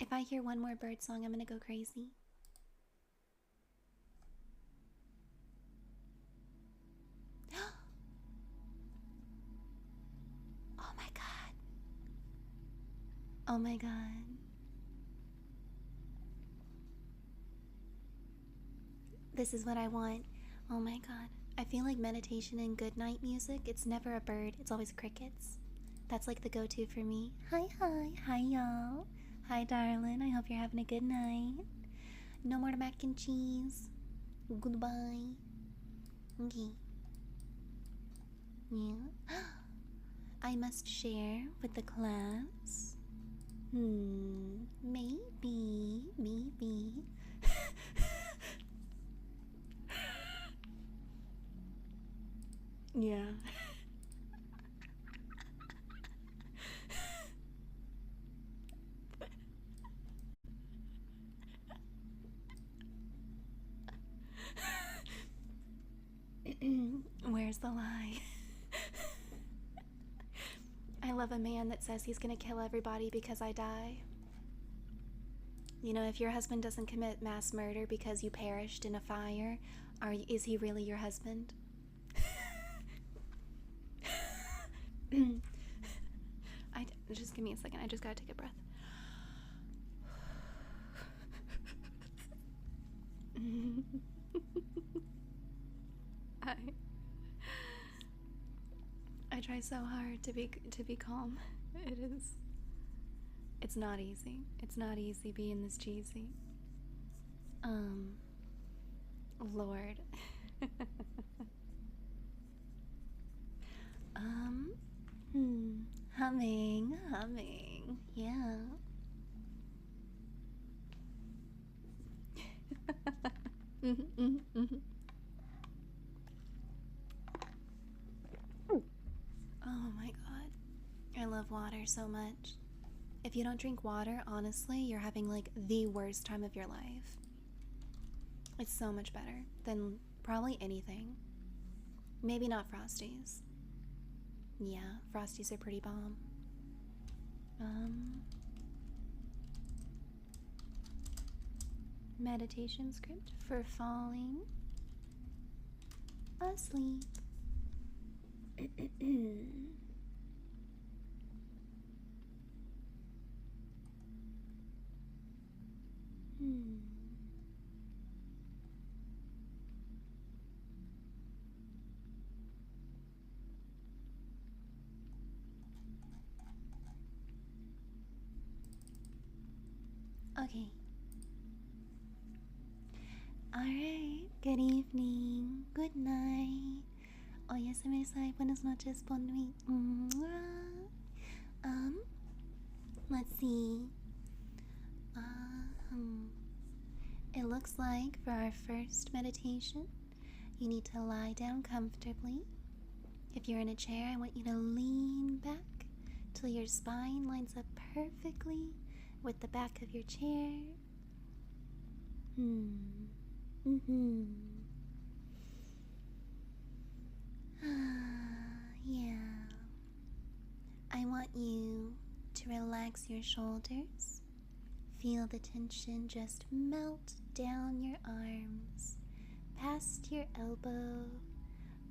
S1: If I hear one more bird song, I'm gonna go crazy. Oh my god. Oh my god. This is what I want. Oh my god. I feel like meditation and good night music, it's never a bird, it's always crickets. That's like the go-to for me. Hi, hi, y'all. Hi, darling. I hope you're having a good night. No more mac and cheese. Goodbye. Okay. Yeah. I must share with the class. Maybe. Yeah. Where's the lie? I love a man that says he's gonna kill everybody because I die. You know, if your husband doesn't commit mass murder because you perished in a fire, is he really your husband? Just give me a second. I just gotta take a breath. I try so hard to be calm. It's not easy. It's not easy being this cheesy. Lord. Humming, yeah. Oh my god. I love water so much. If you don't drink water, honestly, you're having like the worst time of your life. It's so much better than probably anything. Maybe not Frosties. Yeah, Frosties are pretty bomb. Meditation script for falling asleep. Okay. Alright, good evening, good night. Oyasu buenas noches, bonne nuit. Let's see. It looks like for our first meditation, you need to lie down comfortably. If you're in a chair, I want you to lean back till your spine lines up perfectly with the back of your chair. Yeah. I want you to relax your shoulders. Feel the tension just melt down your arms, past your elbow,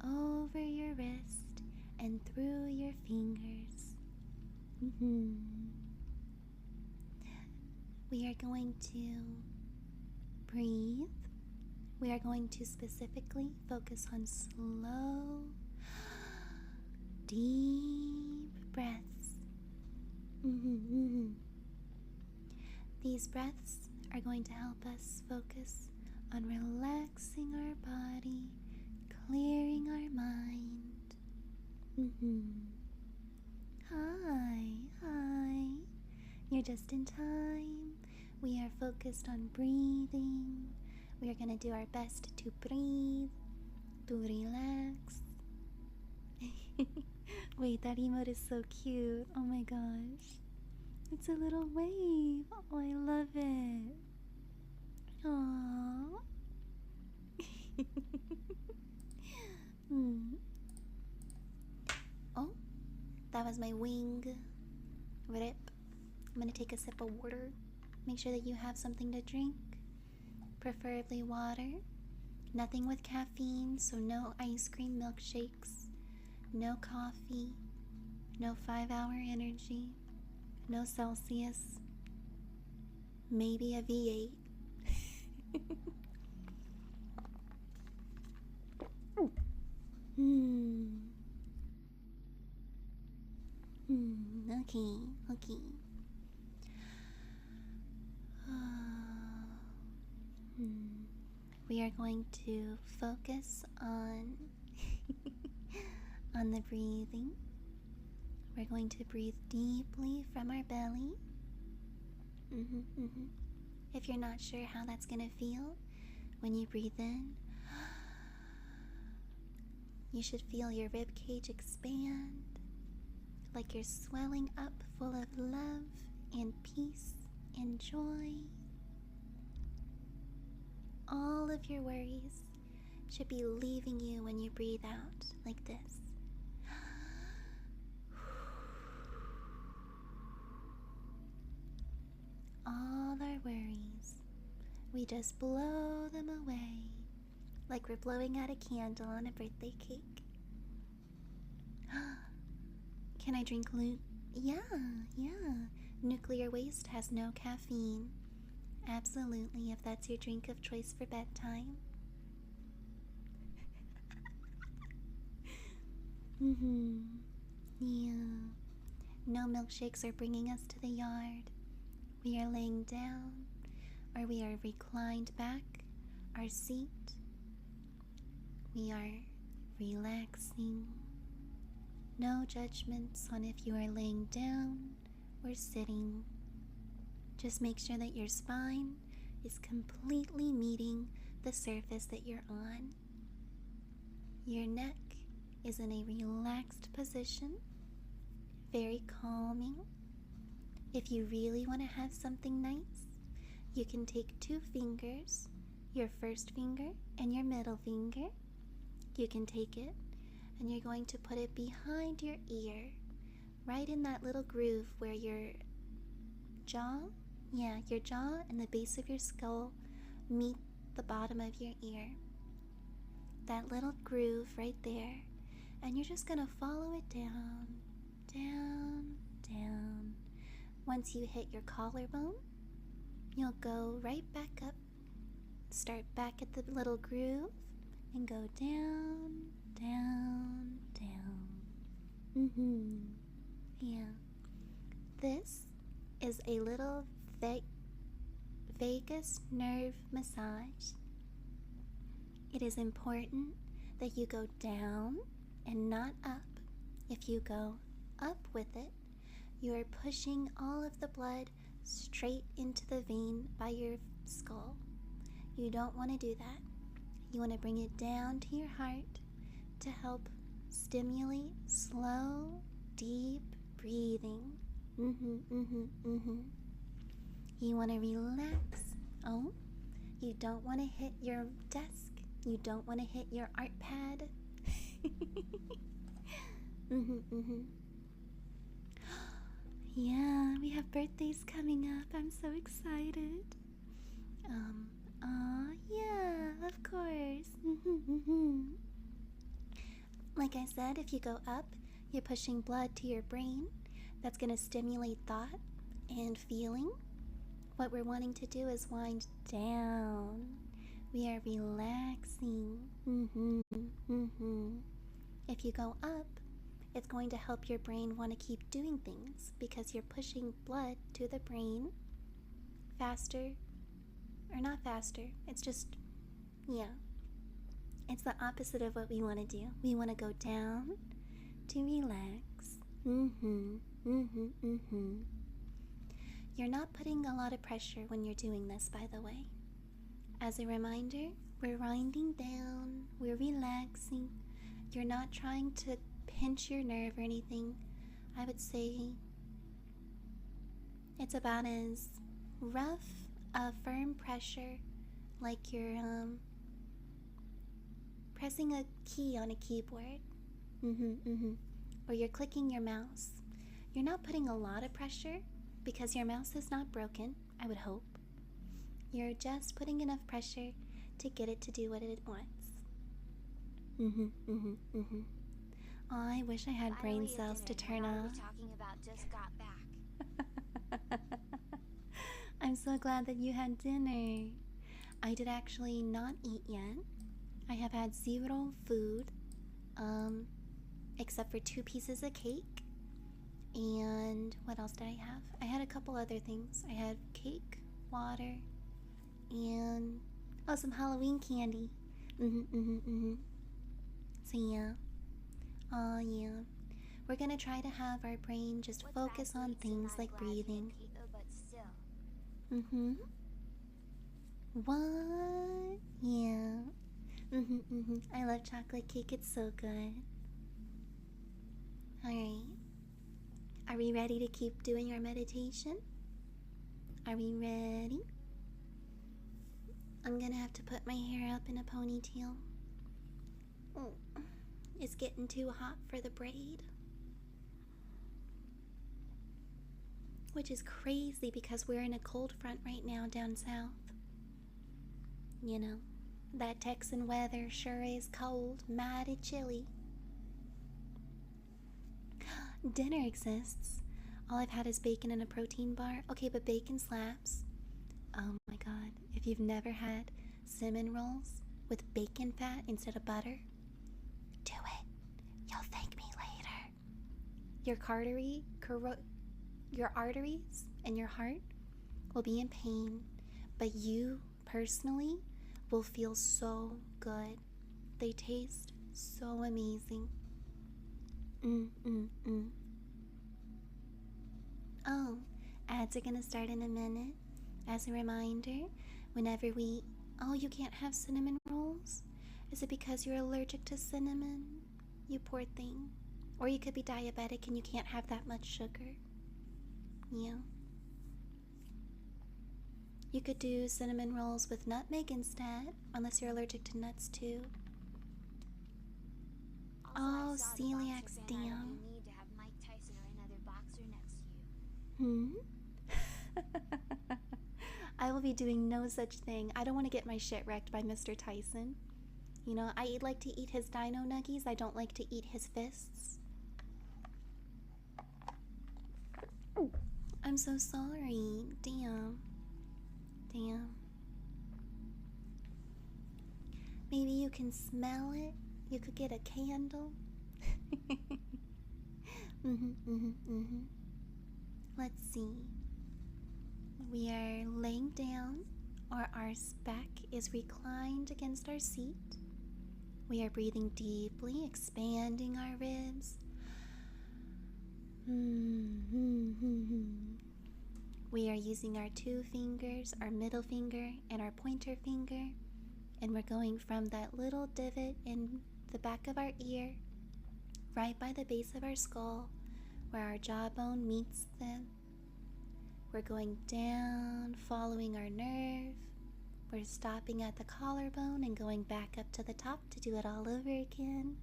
S1: over your wrist, and through your fingers. We are going to breathe. We are going to specifically focus on slow, deep breaths. These breaths are going to help us focus on relaxing our body, clearing our mind. Hi. You're just in time. We are focused on breathing. We are going to do our best to breathe, to relax. Wait, that emote is so cute. Oh my gosh. It's a little wave. Oh, I love it. Aww. Oh, that was my wing. Rip. I'm gonna take a sip of water. Make sure that you have something to drink, preferably water. Nothing with caffeine, so no ice cream milkshakes, no coffee, no 5-hour energy, no Celsius, maybe a V8. Okay. We are going to focus on on the breathing. We're going to breathe deeply from our belly. If you're not sure how that's gonna feel, when you breathe in, you should feel your rib cage expand, like you're swelling up full of love and peace and joy. All of your worries should be leaving you when you breathe out like this. All our worries, we just blow them away like we're blowing out a candle on a birthday cake. Can I drink Yeah. Nuclear waste has no caffeine. Absolutely, if that's your drink of choice for bedtime. Yeah. No milkshakes are bringing us to the yard. We are laying down, or we are reclined back, our seat. We are relaxing. No judgments on if you are laying down or sitting. Just make sure that your spine is completely meeting the surface that you're on. Your neck is in a relaxed position, very calming. If you really want to have something nice, you can take 2 fingers, your first finger and your middle finger. You can take it and you're going to put it behind your ear, right in that little groove where your jaw and the base of your skull meet the bottom of your ear. That little groove right there. And you're just gonna follow it down, down, down. Once you hit your collarbone, you'll go right back up, start back at the little groove, and go down, down, down. Yeah. This is a little vagus nerve massage. It is important that you go down and not up. If you go up with it, you are pushing all of the blood straight into the vein by your skull. You don't want to do that. You want to bring it down to your heart to help stimulate slow, deep breathing. You want to relax. Oh, you don't want to hit your desk. You don't want to hit your art pad. Yeah, we have birthdays coming up. I'm so excited. Yeah, of course. Like I said, if you go up, you're pushing blood to your brain. That's going to stimulate thought and feeling. What we're wanting to do is wind down. We are relaxing. If you go up, it's going to help your brain want to keep doing things because you're pushing blood to the brain faster, or not faster. It's just, yeah. It's the opposite of what we want to do. We want to go down to relax. You're not putting a lot of pressure when you're doing this, by the way. As a reminder, we're winding down, we're relaxing. You're not trying to pinch your nerve or anything. I would say it's about as rough a firm pressure like you're pressing a key on a keyboard. Or you're clicking your mouse. You're not putting a lot of pressure because your mouse is not broken. I would hope. You're just putting enough pressure to get it to do what it wants. Oh, I wish I had brain cells to turn off.
S2: Talking about just got back.
S1: I'm so glad that you had dinner. I did actually not eat yet. I have had 0 food, except for 2 pieces of cake. And what else did I have? I had a couple other things. I had cake, water, and some Halloween candy. So yeah. Oh yeah. We're gonna try to have our brain just focus on things like breathing. What? Yeah. I love chocolate cake. It's so good. Alright. Are we ready to keep doing our meditation? Are we ready? I'm gonna have to put my hair up in a ponytail. Oh, it's getting too hot for the braid. Which is crazy because we're in a cold front right now down south. You know, that Texan weather sure is cold, mighty chilly. Dinner exists. All I've had is bacon and a protein bar. Okay, but bacon slaps. Oh my god. If you've never had cinnamon rolls with bacon fat instead of butter, do it. You'll thank me later. Your arteries and your heart will be in pain, but you personally will feel so good. They taste so amazing. Oh, ads are gonna start in a minute. As a reminder, whenever oh, you can't have cinnamon rolls? Is it because you're allergic to cinnamon? You poor thing. Or you could be diabetic and you can't have that much sugar. Yeah. You could do cinnamon rolls with nutmeg instead, unless you're allergic to nuts too. Oh, celiac's damn.
S2: You need to have Mike Tyson or another boxer next to you.
S1: I will be doing no such thing. I don't want to get my shit wrecked by Mr. Tyson. You know, I like to eat his dino nuggies. I don't like to eat his fists. I'm so sorry. Damn. Maybe you can smell it. You could get a candle. Let's see. We are laying down, or our back is reclined against our seat. We are breathing deeply, expanding our ribs. We are using our 2 fingers, our middle finger and our pointer finger, and we're going from that little divot in the back of our ear, right by the base of our skull, where our jawbone meets them. We're going down, following our nerve. We're stopping at the collarbone and going back up to the top to do it all over again.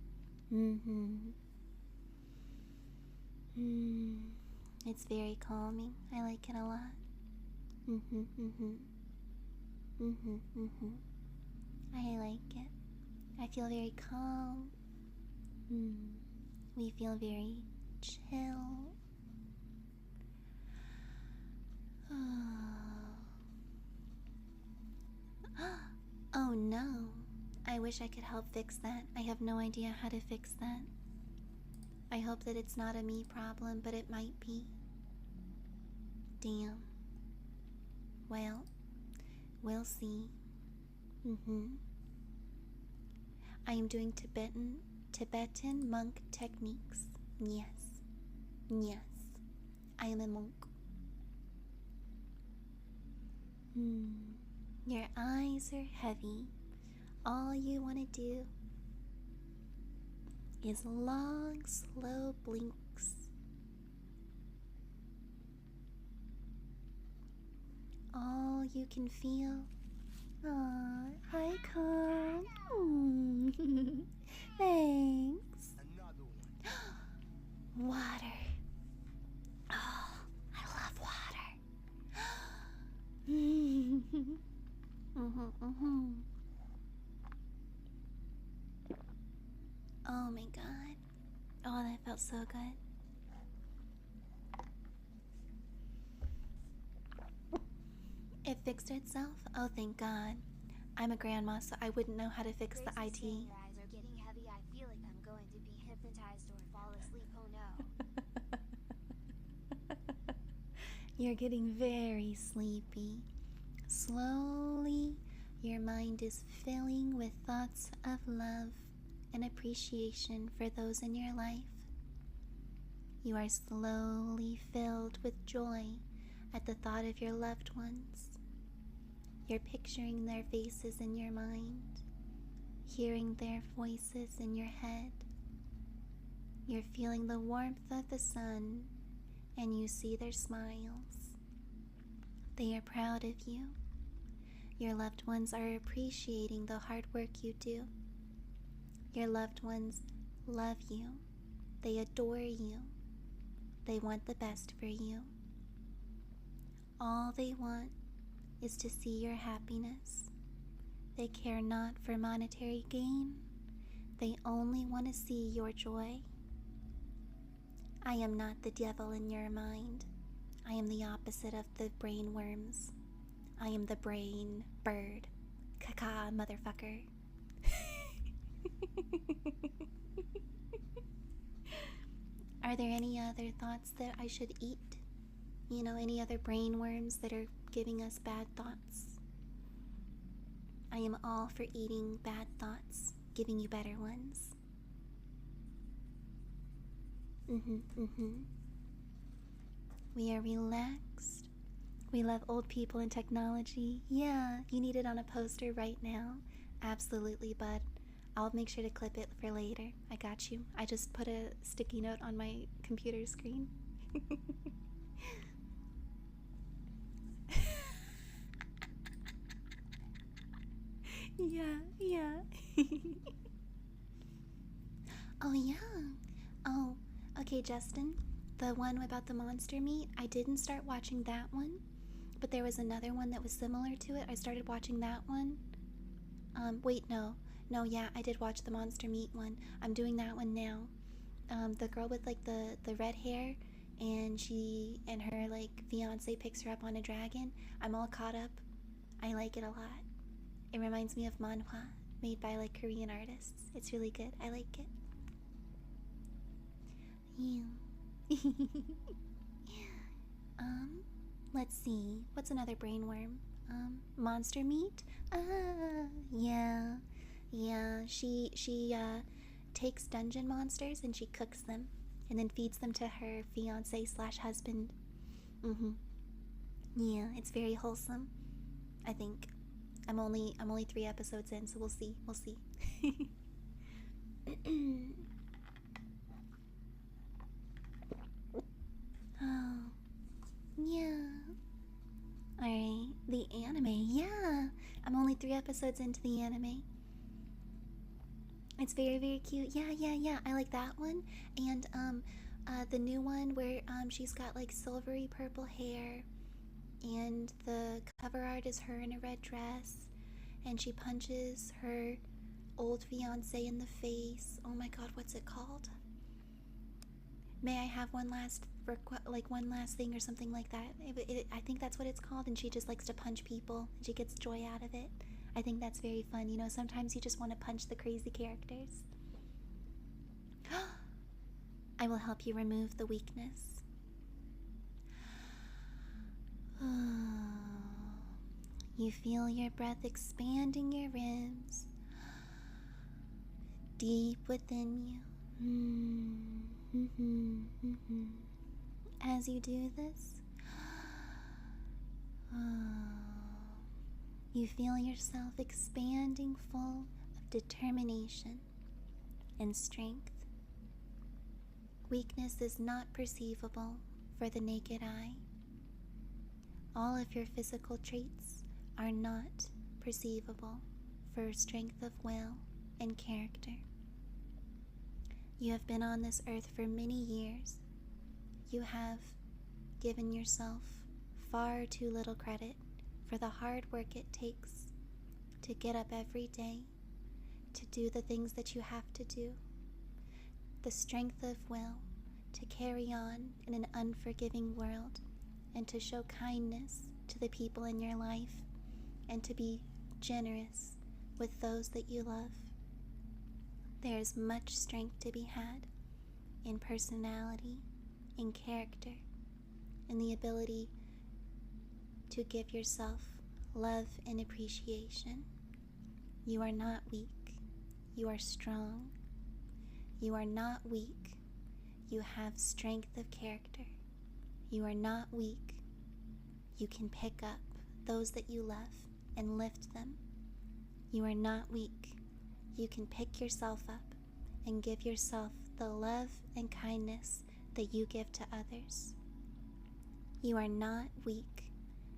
S1: It's very calming. I like it a lot. I like it. I feel very calm. We feel very chill. Oh no. I wish I could help fix that. I have no idea how to fix that. I hope that it's not a me problem, but it might be. Damn. Well, we'll see. I am doing Tibetan monk techniques. Yes. I am a monk. Your eyes are heavy. All you want to do is long, slow blinks. All you can feel. Aw, hi, Con. Thanks. Water. Oh, I love water. Oh my god. Oh, that felt so good. It fixed itself? Oh, thank God. I'm a grandma, so I wouldn't know how to fix the IT.
S2: Your eyes are getting heavy. I feel like I'm going to be hypnotized or fall asleep. Oh no.
S1: You're getting very sleepy. Slowly, your mind is filling with thoughts of love and appreciation for those in your life. You are slowly filled with joy at the thought of your loved ones. You're picturing their faces in your mind, hearing their voices in your head. You're feeling the warmth of the sun, and you see their smiles. They are proud of you. Your loved ones are appreciating the hard work you do. Your loved ones love you. They adore you. They want the best for you. All they want is to see your happiness. They care not for monetary gain. They only want to see your joy. I am not the devil in your mind. I am the opposite of the brain worms. I am the brain bird. Caca, motherfucker. Are there any other thoughts that I should eat? You know, any other brain worms that are giving us bad thoughts? I am all for eating bad thoughts, giving you better ones. We are relaxed. We love old people and technology. Yeah, you need it on a poster right now. Absolutely, bud. I'll make sure to clip it for later. I got you. I just put a sticky note on my computer screen. Yeah. Oh, yeah. Oh, okay, Justin. The one about the monster meat, I didn't start watching that one, but there was another one that was similar to it. I started watching that one. Wait, no, yeah, I did watch the monster meat one. I'm doing that one now. The girl with like the red hair, and she and her like fiance picks her up on a dragon. I'm all caught up. I like it a lot. It reminds me of manhwa, made by like Korean artists. It's really good. I like it. Yeah. Let's see. What's another brain worm? Monster meat? Yeah. She takes dungeon monsters and she cooks them and then feeds them to her fiance / husband. Yeah, it's very wholesome. I think. I'm only 3 episodes in, so we'll see. Oh, yeah. Alright, the anime, yeah. I'm only 3 episodes into the anime. It's very, very cute. Yeah. I like that one. And the new one where she's got like silvery purple hair, and the cover art is her in a red dress, and she punches her old fiance in the face. Oh my god, what's it called? May I have one last thing or something like that? I think that's what it's called, and she just likes to punch people, and she gets joy out of it. I think that's very fun. You know, sometimes you just want to punch the crazy characters. I will help you remove the weakness. You feel your breath expanding your ribs, deep within you. As you do this, you feel yourself expanding full of determination and strength. Weakness is not perceivable for the naked eye. All of your physical traits are not perceivable for strength of will and character. You have been on this earth for many years. You have given yourself far too little credit for the hard work it takes to get up every day, to do the things that you have to do, the strength of will to carry on in an unforgiving world, and to show kindness to the people in your life, and to be generous with those that you love. There is much strength to be had in personality, in character, in the ability to give yourself love and appreciation. You are not weak. You are strong. You are not weak. You have strength of character. You are not weak. You can pick up those that you love and lift them. You are not weak. You can pick yourself up and give yourself the love and kindness that you give to others. You are not weak.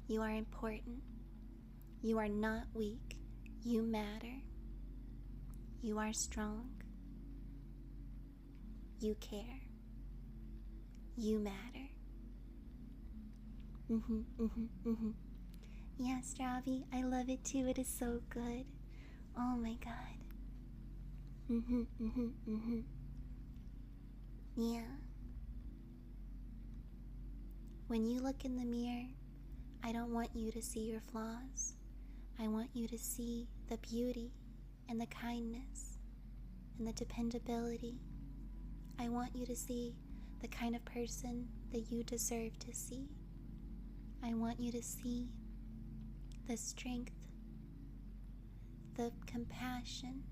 S1: You are important. You are not weak. You matter. You are strong. You care. You matter. Yeah, Strawby, I love it too. It is so good. Oh my god. Yeah. When you look in the mirror, I don't want you to see your flaws. I want you to see the beauty and the kindness and the dependability. I want you to see the kind of person that you deserve to see. I want you to see the strength, the compassion,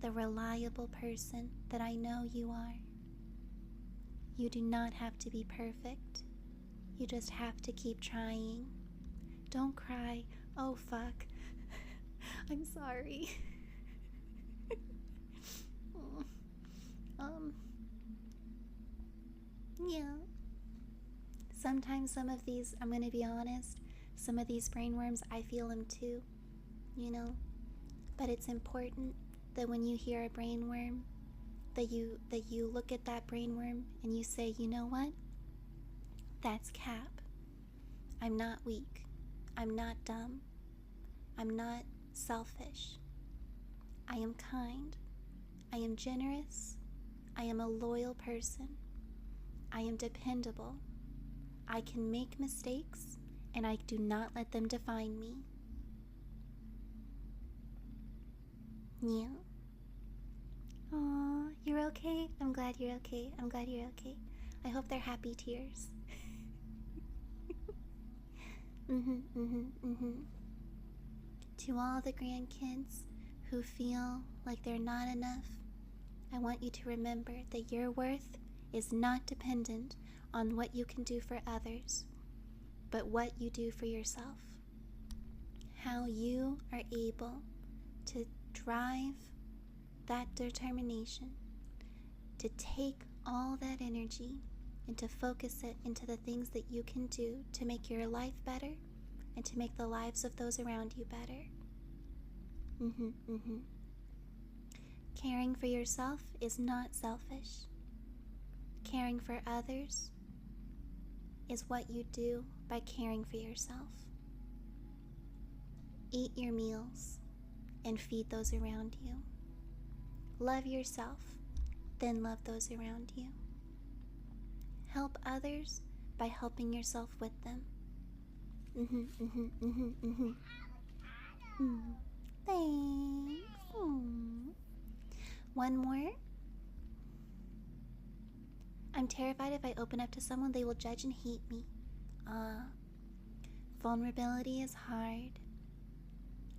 S1: the reliable person that I know you are. You do not have to be perfect. You just have to keep trying. Don't cry. Oh, fuck. I'm sorry. Yeah. Sometimes some of these, I'm gonna be honest, some of these brainworms, I feel them too, you know? But it's important that when you hear a brainworm, that you look at that brainworm and you say, you know what? That's Cap. I'm not weak. I'm not dumb. I'm not selfish. I am kind. I am generous. I am a loyal person. I am dependable. I can make mistakes, and I do not let them define me. Yeah. Aw, you're okay? I'm glad you're okay. I'm glad you're okay. I hope they're happy tears. To all the grandkids who feel like they're not enough, I want you to remember that your worth is not dependent on what you can do for others, but what you do for yourself. How you are able to drive that determination, to take all that energy and to focus it into the things that you can do to make your life better and to make the lives of those around you better. Caring for yourself is not selfish. Caring for others is what you do by caring for yourself. Eat your meals and feed those around you. Love yourself, then love those around you. Help others by helping yourself with them. Thanks. One more. I'm terrified if I open up to someone, they will judge and hate me. Vulnerability is hard.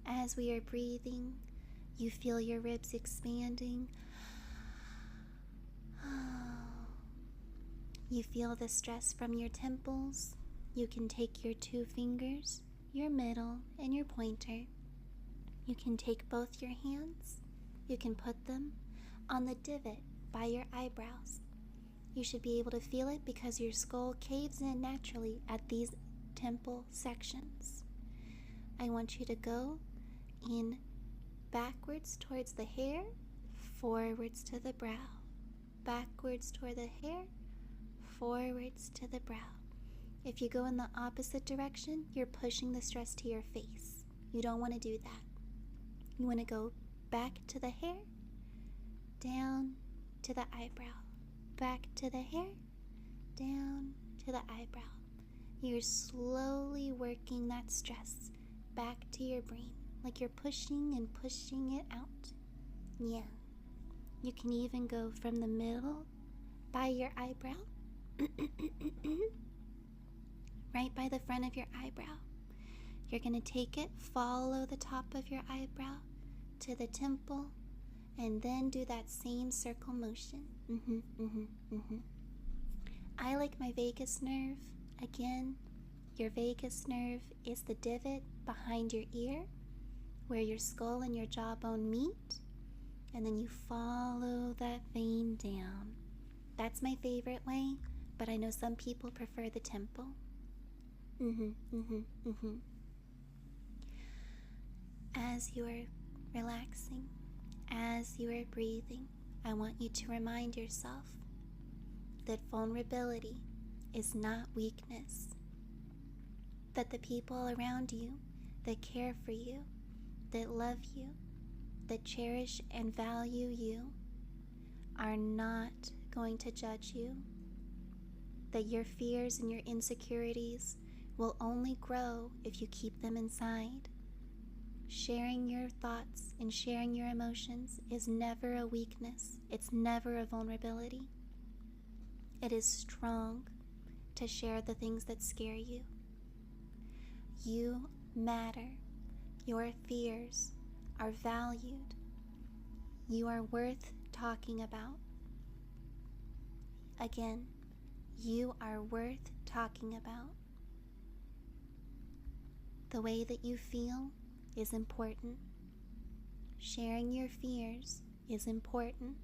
S1: As we are breathing, you feel your ribs expanding. You feel the stress from your temples. You can take your 2 fingers, your middle, and your pointer. You can take both your hands. You can put them on the divot by your eyebrows. You should be able to feel it because your skull caves in naturally at these temple sections. I want you to go in backwards towards the hair, forwards to the brow, backwards toward the hair, forwards to the brow. If you go in the opposite direction, you're pushing the stress to your face. You don't want to do that. You want to go back to the hair, down to the eyebrow, back to the hair, down to the eyebrow. You're slowly working that stress back to your brain, like you're pushing and pushing it out. Yeah. You can even go from the middle by your eyebrow, right by the front of your eyebrow. You're going to take it, follow the top of your eyebrow to the temple, and then do that same circle motion. I like my vagus nerve. Again, your vagus nerve is the divot behind your ear where your skull and your jawbone meet, and then you follow that vein down. That's my favorite way, but I know some people prefer the temple. As you are relaxing, as you are breathing, I want you to remind yourself that vulnerability is not weakness. That the people around you that care for you, that love you, that cherish and value you, are not going to judge you. That your fears and your insecurities will only grow if you keep them inside. Sharing your thoughts and sharing your emotions is never a weakness. It's never a vulnerability. It is strong to share the things that scare you. You matter. Your fears are valued. You are worth talking about. Again, you are worth talking about. The way that you feel is important. Sharing your fears is important.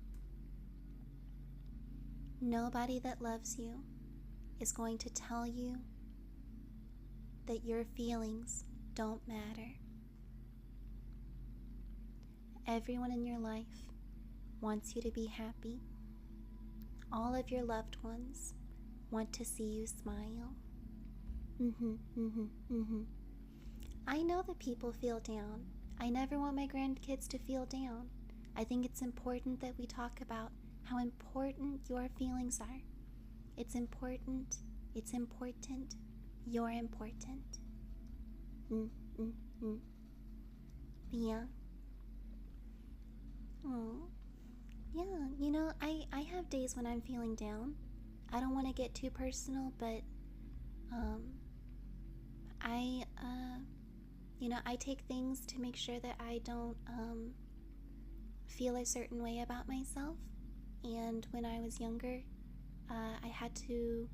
S1: Nobody that loves you is going to tell you that your feelings don't matter. Everyone in your life wants you to be happy. All of your loved ones want to see you smile. I know that people feel down. I never want my grandkids to feel down. I think it's important that we talk about how important your feelings are. It's important. It's important. You're important. Yeah. Oh. Yeah, you know, I have days when I'm feeling down. I don't want to get too personal, but I take things to make sure that I don't feel a certain way about myself. And when I was younger, I had to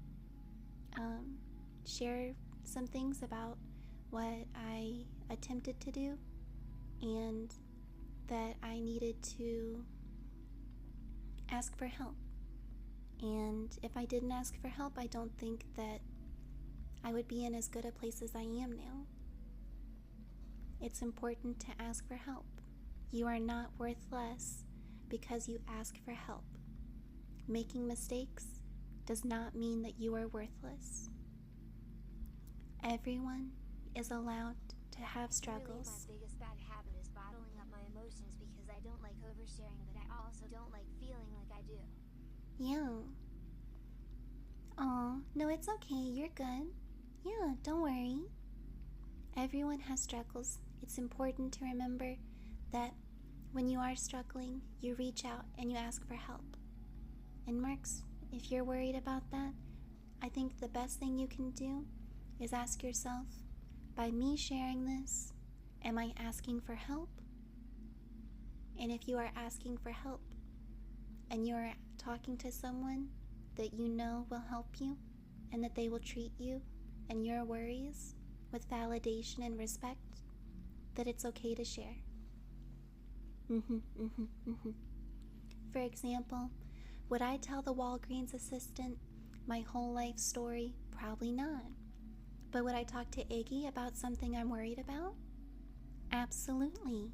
S1: share some things about what I attempted to do, and that I needed to ask for help. And if I didn't ask for help, I don't think that I would be in as good a place as I am now. It's important to ask for help. You are not worth less because you ask for help. Making mistakes does not mean that you are worthless. Everyone is allowed to have struggles.
S2: Really, my biggest bad habit is bottling up my emotions because I don't like oversharing, but I also don't like feeling like I do.
S1: Yeah. Aw, no, it's okay. You're good. Yeah, don't worry. Everyone has struggles. It's important to remember that when you are struggling, you reach out and you ask for help. And Marks, if you're worried about that, I think the best thing you can do is ask yourself, by me sharing this, am I asking for help? And if you are asking for help and you're talking to someone that you know will help you and that they will treat you and your worries with validation and respect, that it's okay to share. For example, would I tell the Walgreens assistant my whole life story? Probably not. But would I talk to Iggy about something I'm worried about? Absolutely.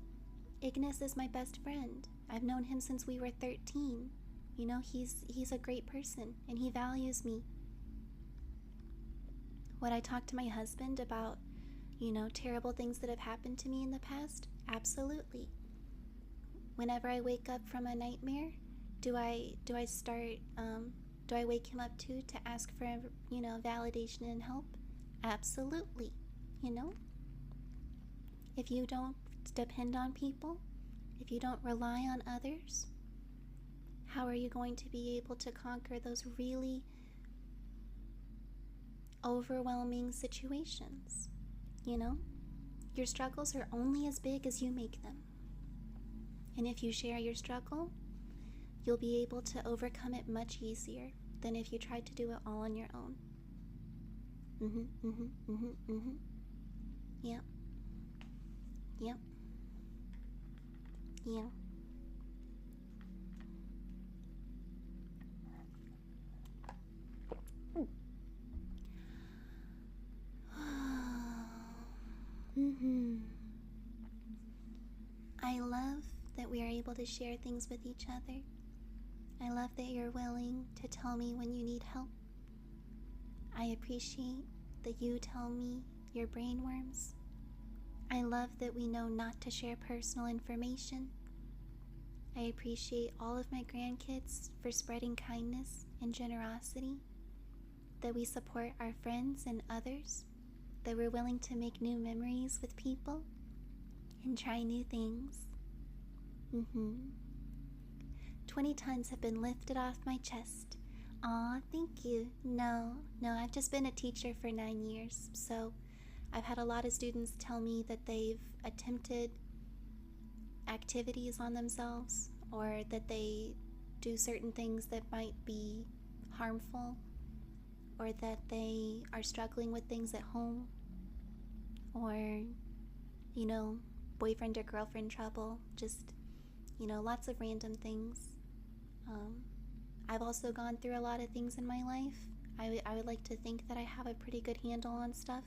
S1: Ignis is my best friend. I've known him since we were 13. You know, he's a great person and he values me. Would I talk to my husband about, terrible things that have happened to me in the past? Absolutely. Whenever I wake up from a nightmare, do I wake him up to ask for, validation and help? Absolutely. If you don't depend on people, if you don't rely on others, how are you going to be able to conquer those really overwhelming situations? Your struggles are only as big as you make them. And if you share your struggle, you'll be able to overcome it much easier than if you tried to do it all on your own. Yep. Yep. Yeah. I love that we are able to share things with each other. I love that you're willing to tell me when you need help. I appreciate that you tell me your brain worms. I love that we know not to share personal information. I appreciate all of my grandkids for spreading kindness and generosity, that we support our friends and others, that we're willing to make new memories with people and try new things. 20 tons have been lifted off my chest. Aw, thank you. No, I've just been a teacher for 9 years, so I've had a lot of students tell me that they've attempted activities on themselves, or that they do certain things that might be harmful, or that they are struggling with things at home, or, boyfriend or girlfriend trouble, just, lots of random things. I've also gone through a lot of things in my life. I would like to think that I have a pretty good handle on stuff.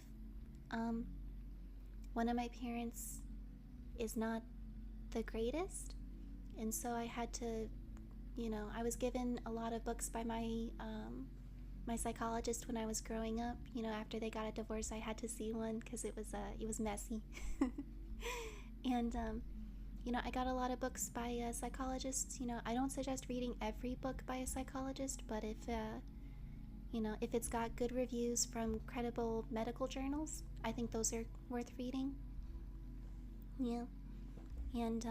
S1: One of my parents is not the greatest, and so I had to, I was given a lot of books by my psychologist when I was growing up. After they got a divorce, I had to see one because it was messy. And I got a lot of books by psychologists. I don't suggest reading every book by a psychologist, but if it's got good reviews from credible medical journals, I think those are worth reading. Yeah. And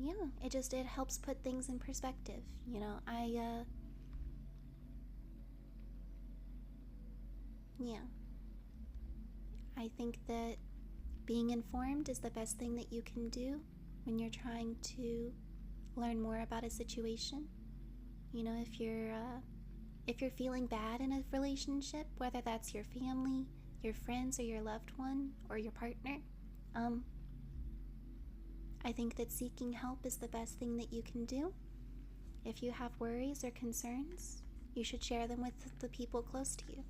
S1: it helps put things in perspective. I think that being informed is the best thing that you can do when you're trying to learn more about a situation. If you're feeling bad in a relationship, whether that's your family, your friends, or your loved one, or your partner, I think that seeking help is the best thing that you can do. If you have worries or concerns, you should share them with the people close to you.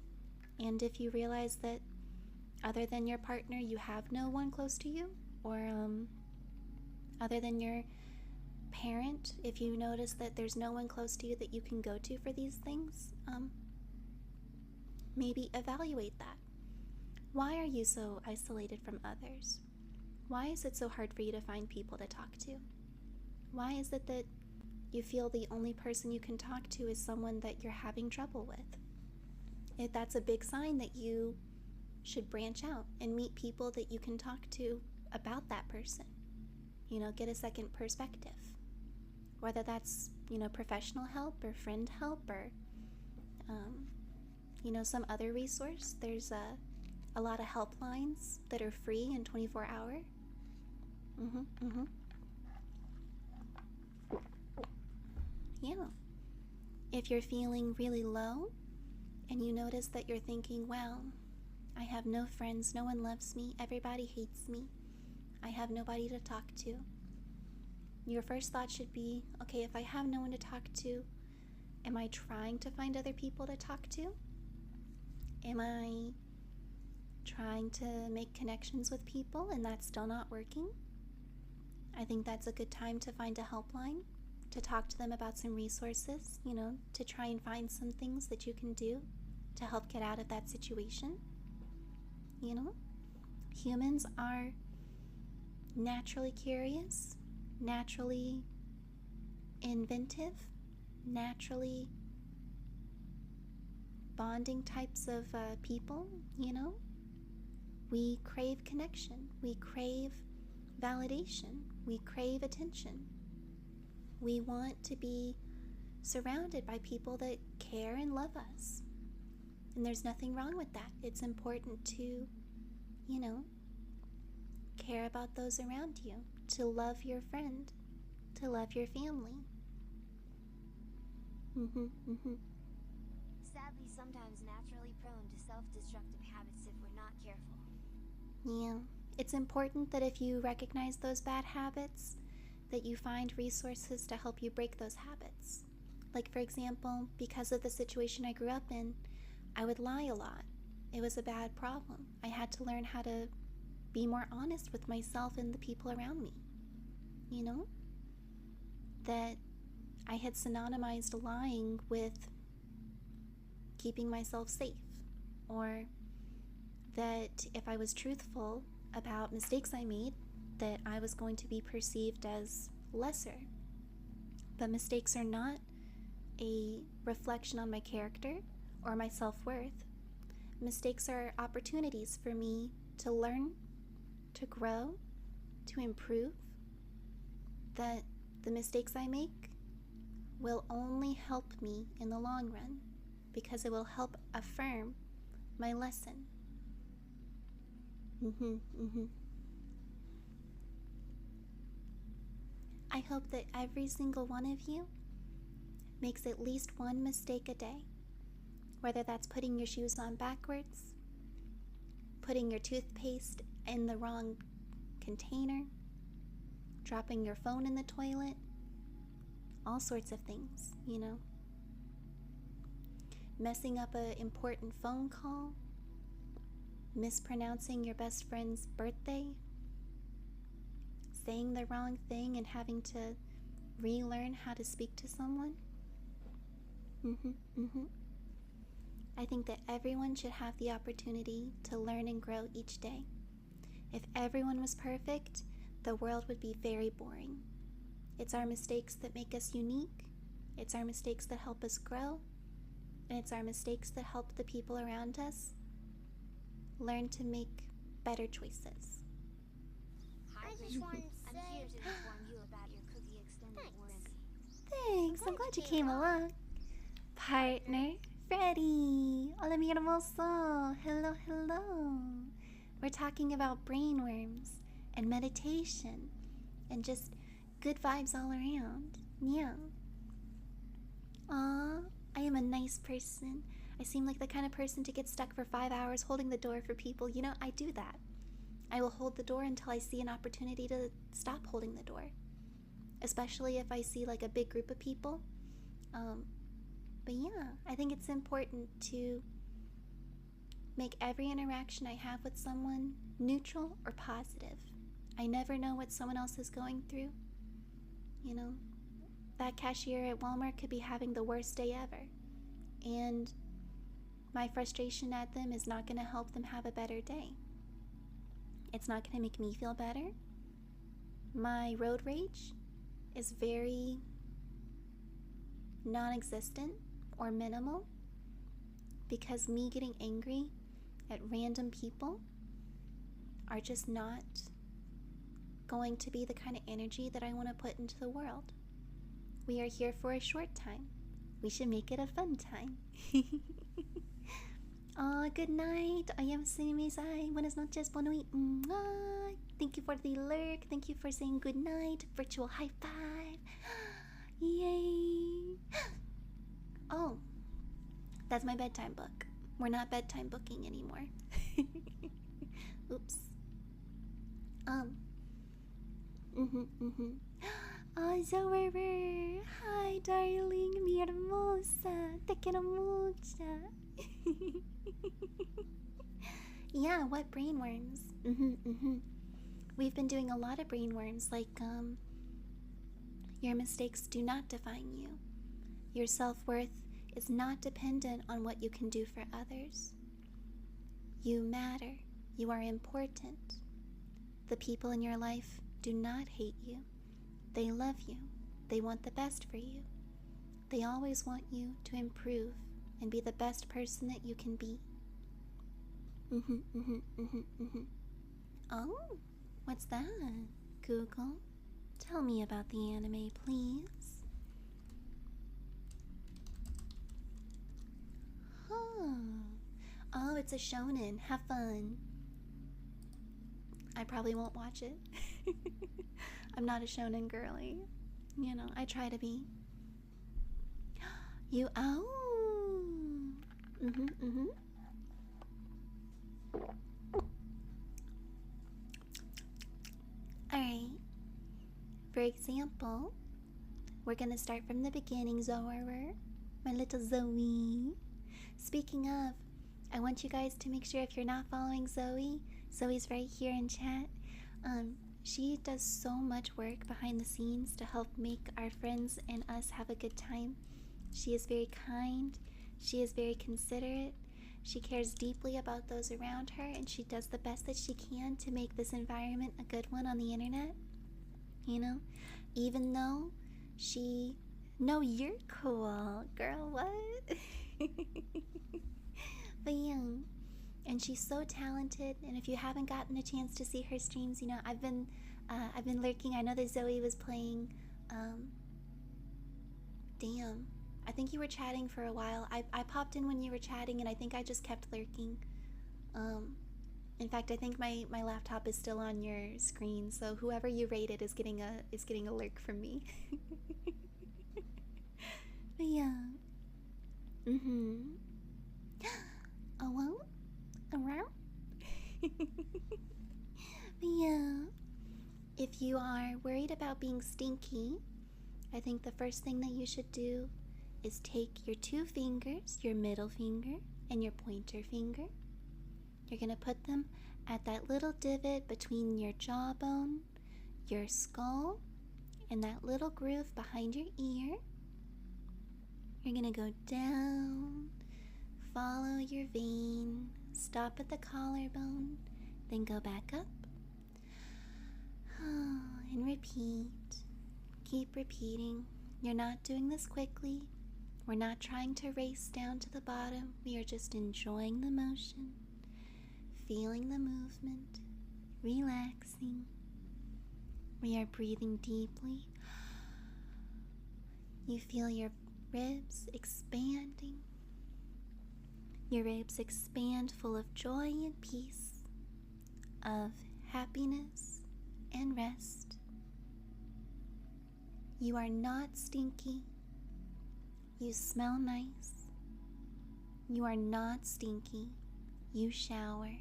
S1: And if you realize that other than your partner, you have no one close to you, or other than your parent, if you notice that there's no one close to you that you can go to for these things, maybe evaluate that. Why are you so isolated from others? Why is it so hard for you to find people to talk to? Why is it that you feel the only person you can talk to is someone that you're having trouble with? If that's a big sign that you should branch out and meet people that you can talk to about that person. Get a second perspective. Whether that's, professional help or friend help, or, some other resource. There's a lot of helplines that are free and 24-hour. Yeah. If you're feeling really low and you notice that you're thinking, wow, I have no friends, no one loves me, everybody hates me, I have nobody to talk to, your first thought should be, okay, if I have no one to talk to, am I trying to find other people to talk to? Am I trying to make connections with people and that's still not working? I think that's a good time to find a helpline, to talk to them about some resources, to try and find some things that you can do to help get out of that situation. You know? Humans are naturally curious, naturally inventive, naturally bonding types of people, you know? We crave connection. We crave validation. We crave attention. We want to be surrounded by people that care and love us. And there's nothing wrong with that. It's important to, you know, care about those around you, to love your friend, to love your family.
S2: Sadly, sometimes naturally prone to self-destructive habits if we're not careful.
S1: Yeah, it's important that if you recognize those bad habits, that you find resources to help you break those habits. Like, for example, because of the situation I grew up in, I would lie a lot. It was a bad problem. I had to learn how to be more honest with myself and the people around me. You know? That I had synonymized lying with keeping myself safe. Or that if I was truthful about mistakes I made, that I was going to be perceived as lesser. But mistakes are not a reflection on my character or my self-worth. Mistakes are opportunities for me to learn, to grow, to improve. That the mistakes I make will only help me in the long run because it will help affirm my lesson. I hope that every single one of you makes at least one mistake a day. Whether that's putting your shoes on backwards, putting your toothpaste in the wrong container, dropping your phone in the toilet, all sorts of things, you know. Messing up an important phone call, mispronouncing your best friend's birthday, saying the wrong thing and having to relearn how to speak to someone. I think that everyone should have the opportunity to learn and grow each day. If everyone was perfect, the world would be very boring. It's our mistakes that make us unique. It's our mistakes that help us grow. And it's our mistakes that help the people around us learn to make better choices.
S2: Hi, I'm here to inform you about your cookie extended warranty.
S1: Thanks, I'm glad you came along. Partner Freddy. Hola mi hermoso. Hello, hello. We're talking about brainworms and meditation and just good vibes all around. Yeah. Aw, I am a nice person. I seem like the kind of person to get stuck for 5 hours holding the door for people. You know, I do that. I will hold the door until I see an opportunity to stop holding the door. Especially if I see like a big group of people. But yeah, I think it's important to make every interaction I have with someone neutral or positive. I never know what someone else is going through. You know, that cashier at Walmart could be having the worst day ever. And my frustration at them is not going to help them have a better day. It's not going to make me feel better. My road rage is very non-existent or minimal because me getting angry at random people are just not going to be the kind of energy that I want to put into the world. We are here for a short time. We should make it a fun time. Good night. I am Sumisai. Buenas noches. Bonne nuit. Thank you for the lurk. Thank you for saying good night. Virtual high five. Yay. Oh, that's my bedtime book. We're not bedtime booking anymore. Oops. Zoever. Hi, darling. Mi hermosa. Te quiero mucho. Yeah, what brainworms? We've been doing a lot of brainworms, like, your mistakes do not define you. Your self-worth is not dependent on what you can do for others. You matter. You are important. The people in your life do not hate you. They love you. They want the best for you. They always want you to improve and be the best person that you can be. Oh, what's that? Google, tell me about the anime, please. Oh, it's a shonen. Have fun. I probably won't watch it. I'm not a shonen girly. You know, I try to be. You, oh. Alright. For example, we're gonna start from the beginning, Zoe. My little Zoe. Speaking of, I want you guys to make sure if you're not following Zoe, Zoe's right here in chat. She does so much work behind the scenes to help make our friends and us have a good time. She is very kind. She is very considerate. She cares deeply about those around her, and she does the best that she can to make this environment a good one on the internet. You know, even though she... No, you're cool, girl, what? But yeah, and she's so talented, and if you haven't gotten a chance to see her streams, you know, I've been lurking. I know that Zoe was playing, damn, I think you were chatting for a while. I popped in when you were chatting, and I think I just kept lurking. In fact, I think my laptop is still on your screen, so whoever you rated is getting a lurk from me. But yeah. Oh well. Around. But yeah. If you are worried about being stinky, I think the first thing that you should do is take your two fingers, your middle finger and your pointer finger. You're gonna put them at that little divot between your jawbone, your skull, and that little groove behind your ear. You're gonna go down, follow your vein, stop at the collarbone, then go back up, and repeat. Keep repeating. You're not doing this quickly. We're not trying to race down to the bottom. We are just enjoying the motion, feeling the movement, relaxing. We are breathing deeply. You feel your ribs expanding. Your ribs expand full of joy and peace, of happiness and rest. You are not stinky. You smell nice. You are not stinky. You shower.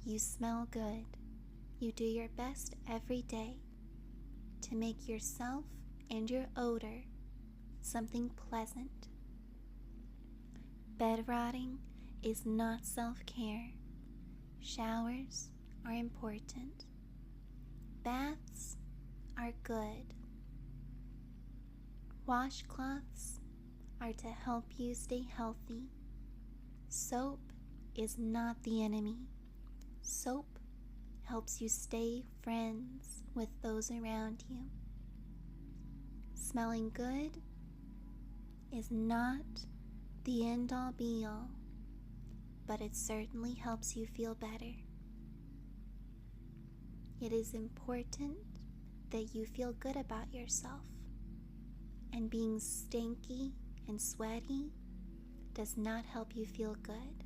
S1: You smell good. You do your best every day to make yourself and your odor something pleasant. Bed rotting is not self-care. Showers are important. Baths are good. Washcloths are to help you stay healthy. Soap is not the enemy. Soap helps you stay friends with those around you. Smelling good is not the end-all be-all, but it certainly helps you feel better. It is important that you feel good about yourself, and being stinky and sweaty does not help you feel good.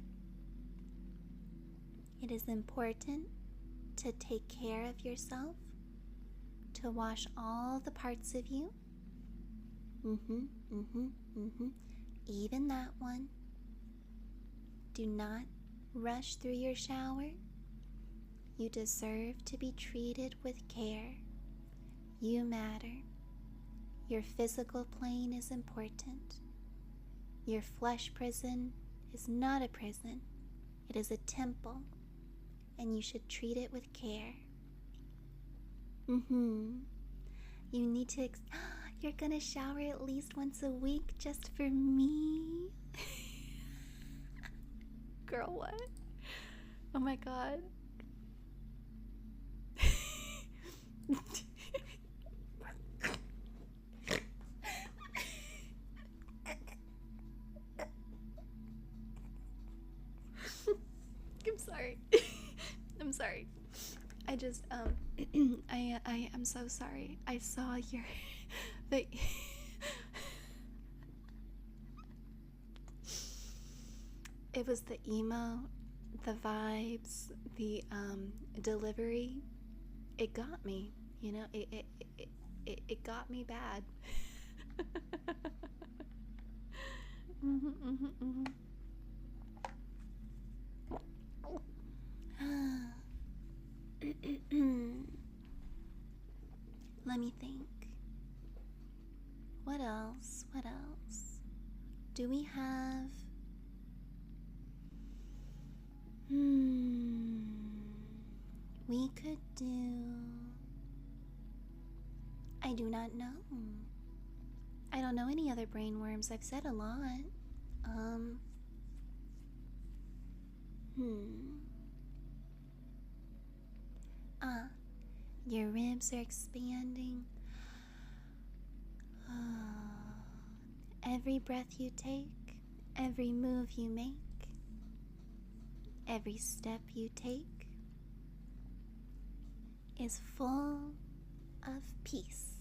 S1: It is important to take care of yourself, to wash all the parts of you. Even that one. Do not rush through your shower. You deserve to be treated with care. You matter. Your physical plane is important. Your flesh prison is not a prison. It is a temple, and you should treat it with care. You need to You're gonna shower at least once a week just for me? Girl, what? Oh my god. I'm sorry. I'm sorry. I just I'm so sorry. I saw your it was the emo, the vibes, the delivery. It got me, you know. It got me bad. Let me think. What else? What else? Do we have? We could do. I do not know. I don't know any other brain worms. I've said a lot. Your ribs are expanding. Every breath you take, every move you make, every step you take is full of peace.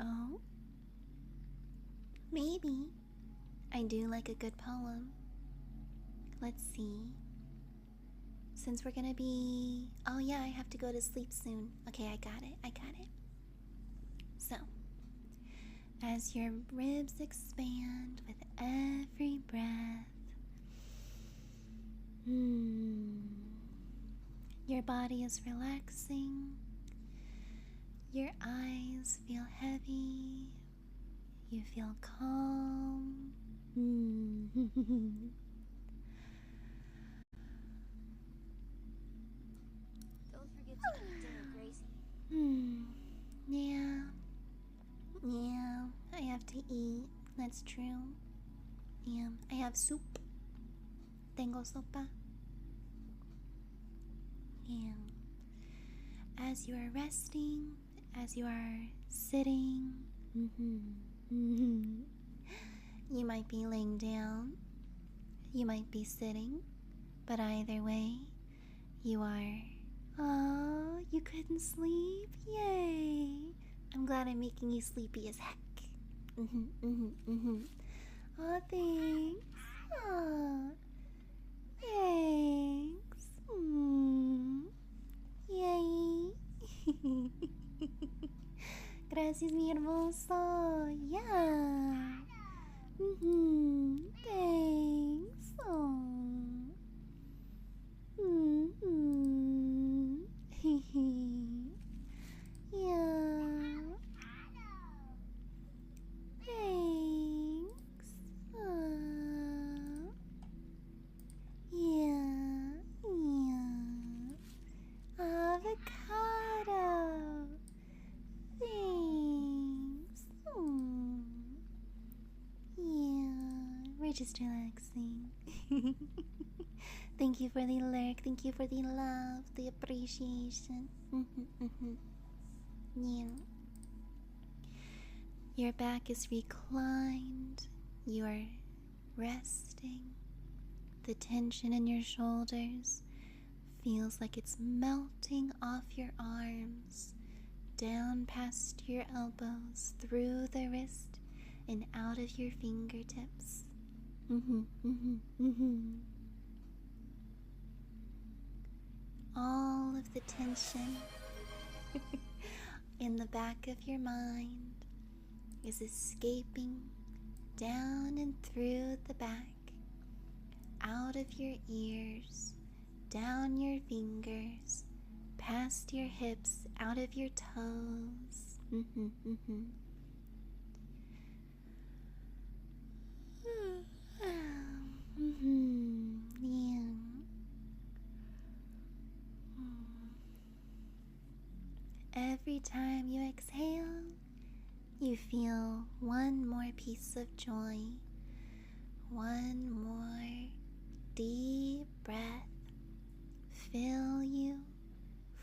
S1: Oh, maybe. I do like a good poem. Let's see. Since we're gonna be... Oh yeah, I have to go to sleep soon. Okay, I got it. I got it. So, as your ribs expand with every breath, your body is relaxing. Your eyes feel heavy. You feel calm.
S2: Don't forget to eat dinner, Gracie.
S1: Yeah. Yeah, I have to eat. That's true. Yeah, I have soup. Tengo sopa. Yeah. As you are resting, as you are sitting, you might be laying down, you might be sitting, but either way, you are. Oh, you couldn't sleep? Yay! I'm glad I'm making you sleepy as heck. Oh, thanks. Oh, thanks. Yay. Gracias, mi hermoso. Yeah. Thanks. Oh. Yeah. Thanks. Yeah. Avocado. Thanks. Yeah. We're just relaxing. Thank you for the lurk. Thank you for the love, the appreciation. Yeah. Your back is reclined. You are resting. The tension in your shoulders feels like it's melting off your arms, down past your elbows, through the wrist, and out of your fingertips. All of the tension in the back of your mind is escaping down and through the back, out of your ears, down your fingers, past your hips, out of your toes. Yeah. Every time you exhale, you feel one more piece of joy, one more deep breath fill you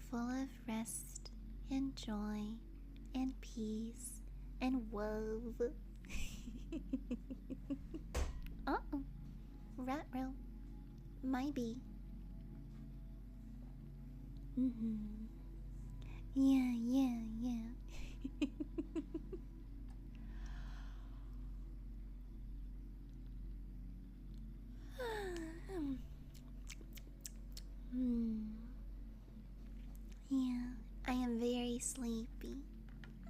S1: full of rest and joy and peace and love. Uh-oh. Rat row. Might be. Yeah, yeah, yeah. Yeah, I am very sleepy.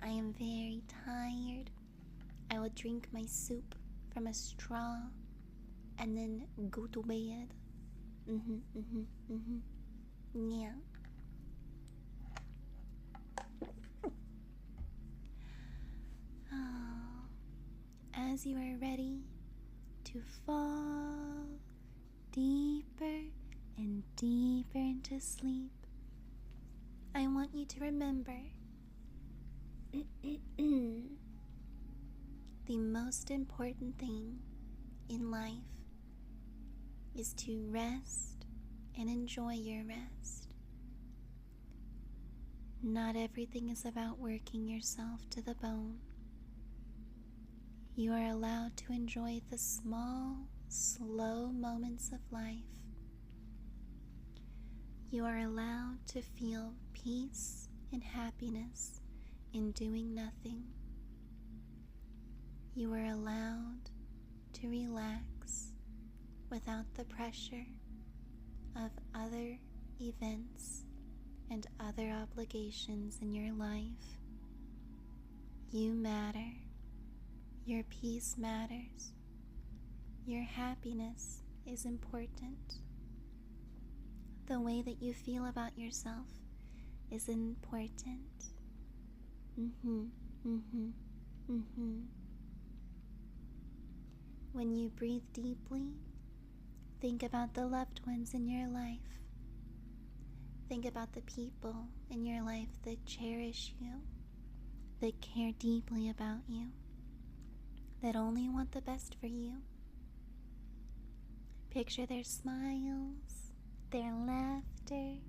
S1: I am very tired. I will drink my soup from a straw and then go to bed. Yeah. Oh, as you are ready to fall deeper and deeper into sleep, I want you to remember the most important thing in life is to rest and enjoy your rest. Not everything is about working yourself to the bone. You are allowed to enjoy the small, slow moments of life. You are allowed to feel peace and happiness in doing nothing. You are allowed to relax without the pressure of other events and other obligations in your life. You matter. Your peace matters. Your happiness is important. The way that you feel about yourself is important. When you breathe deeply, think about the loved ones in your life. Think about the people in your life that cherish you, that care deeply about you, that only want the best for you. Picture their smiles, their laughter,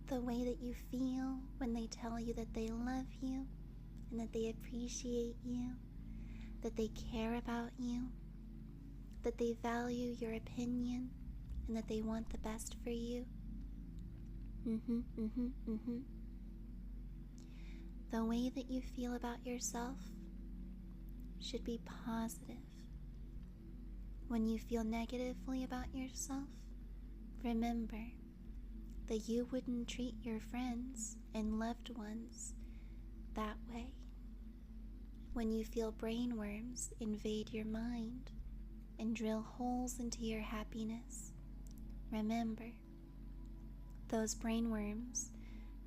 S1: the way that you feel when they tell you that they love you and that they appreciate you, that they care about you, that they value your opinion and that they want the best for you. The way that you feel about yourself should be positive. When you feel negatively about yourself, remember that you wouldn't treat your friends and loved ones that way. When you feel brainworms invade your mind and drill holes into your happiness, remember, those brainworms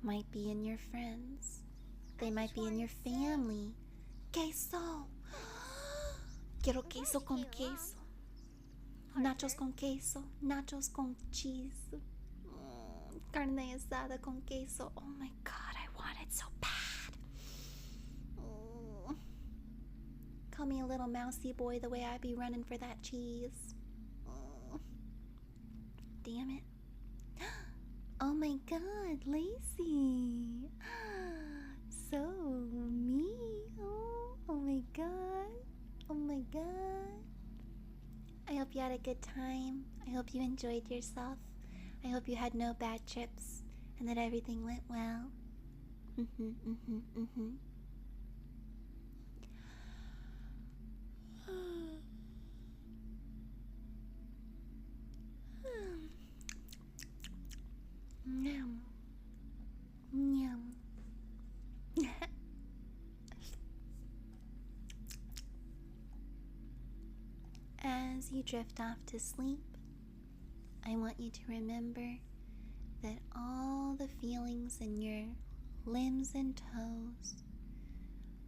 S1: might be in your friends. They might be in your family. Queso! Quiero queso con queso. Nachos con queso. Nachos con cheese. Carne asada con queso. Oh my god, I want it so bad. Call me a little mousy boy the way I be running for that cheese. Damn it. Oh my god, Lacey. So me. Oh my god. Oh my god. I hope you had a good time. I hope you enjoyed yourself. I hope you had no bad trips and that everything went well. Yum. Yum. As you drift off to sleep, I want you to remember that all the feelings in your limbs and toes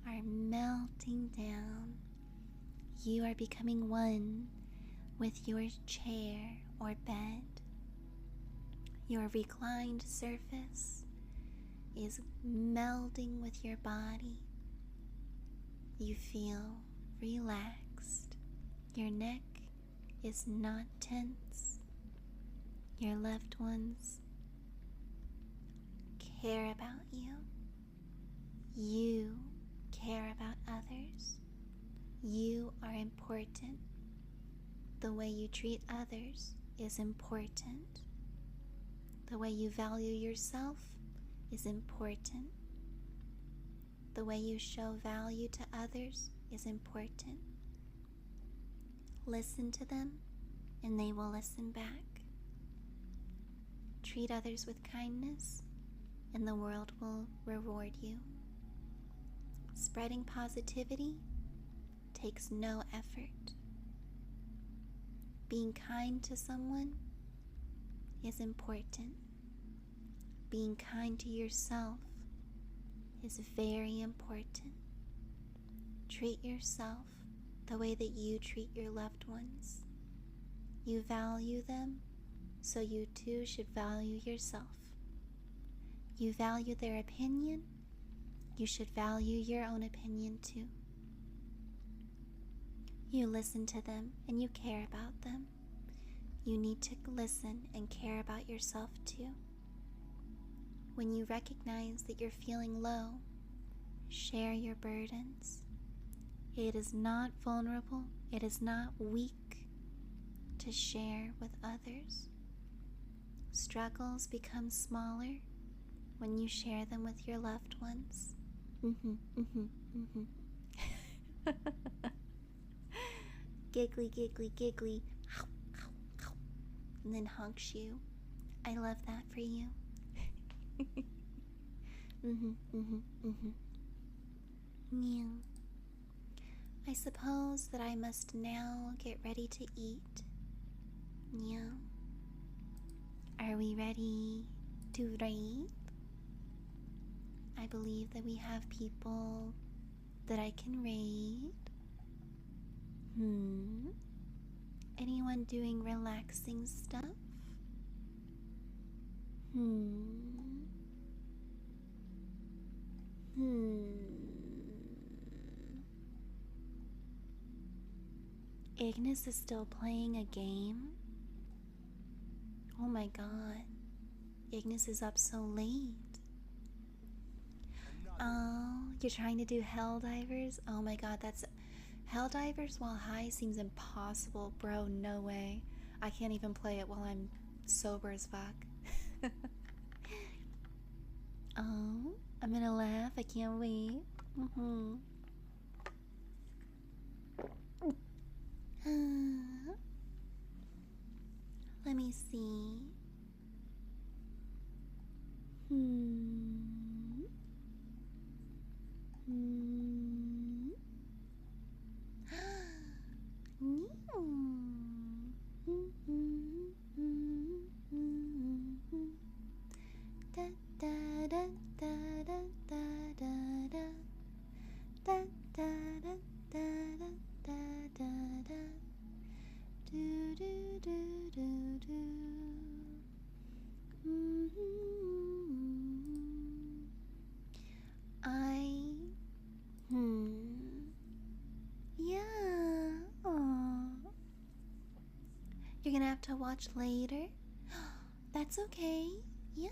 S1: are melting down. You are becoming one with your chair or bed. Your reclined surface is melding with your body. You feel relaxed. Your neck is not tense. Your loved ones care about you. You care about others. You are important. The way you treat others is important. The way you value yourself is important. The way you show value to others is important. Listen to them, and they will listen back. Treat others with kindness, and the world will reward you. Spreading positivity takes no effort. Being kind to someone is important. Being kind to yourself is very important. Treat yourself the way that you treat your loved ones. You value them, so you too should value yourself. You value their opinion, you should value your own opinion too. You listen to them and you care about them. You need to listen and care about yourself too. When you recognize that you're feeling low, share your burdens. It is not vulnerable, it is not weak to share with others. Struggles become smaller when you share them with your loved ones. Giggly, giggly, giggly, and then hunks you. I love that for you. Yeah. I suppose that I must now get ready to eat. Yeah. Are we ready to raid? I believe that we have people that I can raid. Anyone doing relaxing stuff? Ignis is still playing a game? Oh my god. Ignis is up so late. Oh, you're trying to do Helldivers? Oh my god, that's... Helldivers while high seems impossible, bro. No way. I can't even play it while I'm sober as fuck. Oh, I'm gonna laugh. I can't wait. Let me see. Yeah. Aw. You're gonna have to watch later? That's okay. Yeah.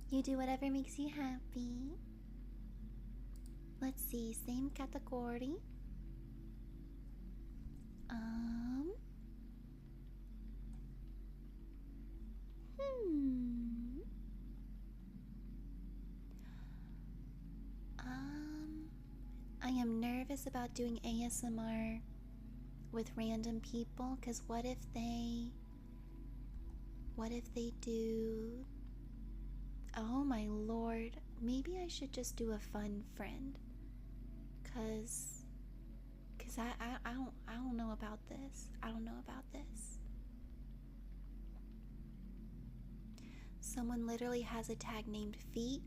S1: You do whatever makes you happy. Let's see, same category. I am nervous about doing ASMR with random people, because what if they do... Oh my lord, maybe I should just do a fun friend, cause I don't know about this. I don't know about this. Someone literally has a tag named Feet.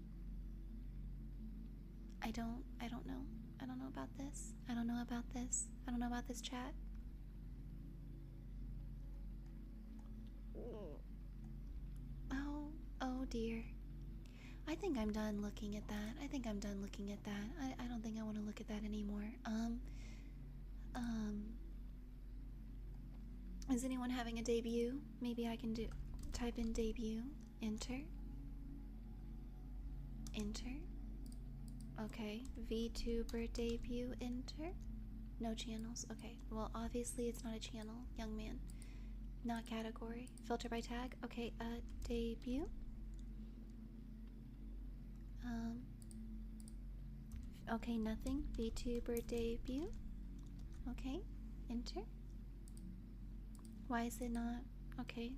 S1: I don't know. I don't know about this. I don't know about this. I don't know about this chat. Oh dear. I think I'm done looking at that. I think I'm done looking at that. I don't think I want to look at that anymore. Is anyone having a debut? Maybe I can type in debut, enter. Enter. Okay, VTuber debut, enter. No channels. Okay, well, obviously it's not a channel, young man. Not category. Filter by tag. Okay, debut. Okay, nothing. VTuber debut. Okay, enter. Why is it not? Okay.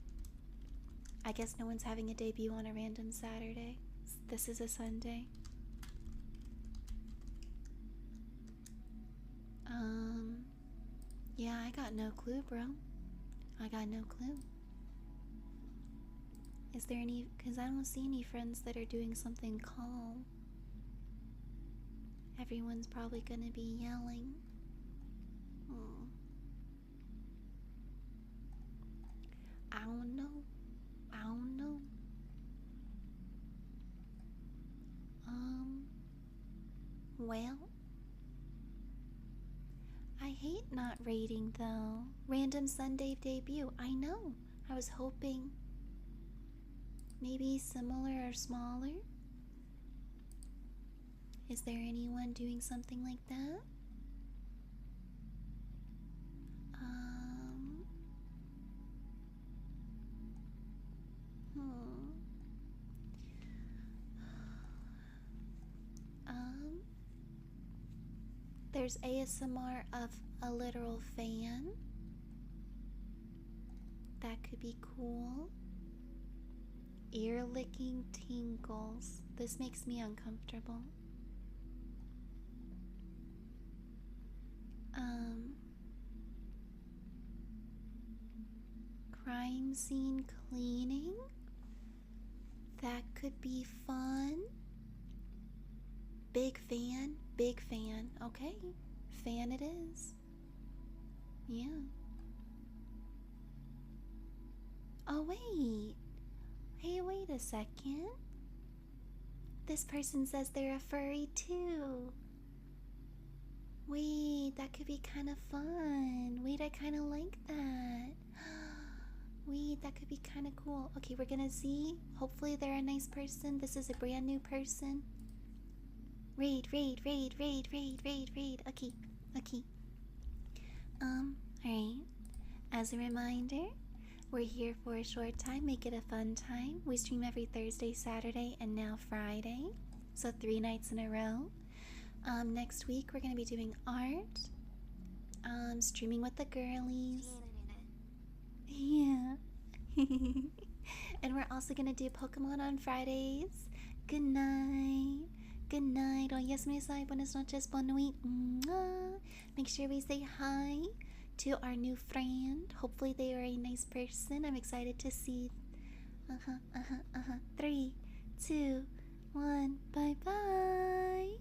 S1: I guess no one's having a debut on a random Saturday. This is a Sunday. Yeah, I got no clue, bro. I got no clue. Is there any, because I don't see any friends that are doing something calm. Everyone's probably gonna be yelling. I don't know. I don't know. Well, I hate not rating though. Random Sunday debut. I know. I was hoping maybe similar or smaller. Is there anyone doing something like that? There's ASMR of a literal fan. That could be cool. Ear licking tingles. This makes me uncomfortable. Crime scene cleaning. That could be fun. Big fan. Big fan. Okay. Fan it is. Yeah. Oh, wait. Hey, wait a second. This person says they're a furry too. Wait, that could be kind of fun. Wait, I kind of like that. Wait, that could be kind of cool. Okay, we're gonna see. Hopefully they're a nice person. This is a brand new person. Raid. Okay. Alright. As a reminder, we're here for a short time. Make it a fun time. We stream every Thursday, Saturday, and now Friday. So 3 nights in a row. Next week we're gonna be doing art. Streaming with the girlies. Yeah. And we're also gonna do Pokemon on Fridays. Good night. Good night. Oyasumisai. Buenas noches. Bonne nuit. Make sure we say hi to our new friend. Hopefully they are a nice person. I'm excited to see. 3, 2, 1. Bye bye.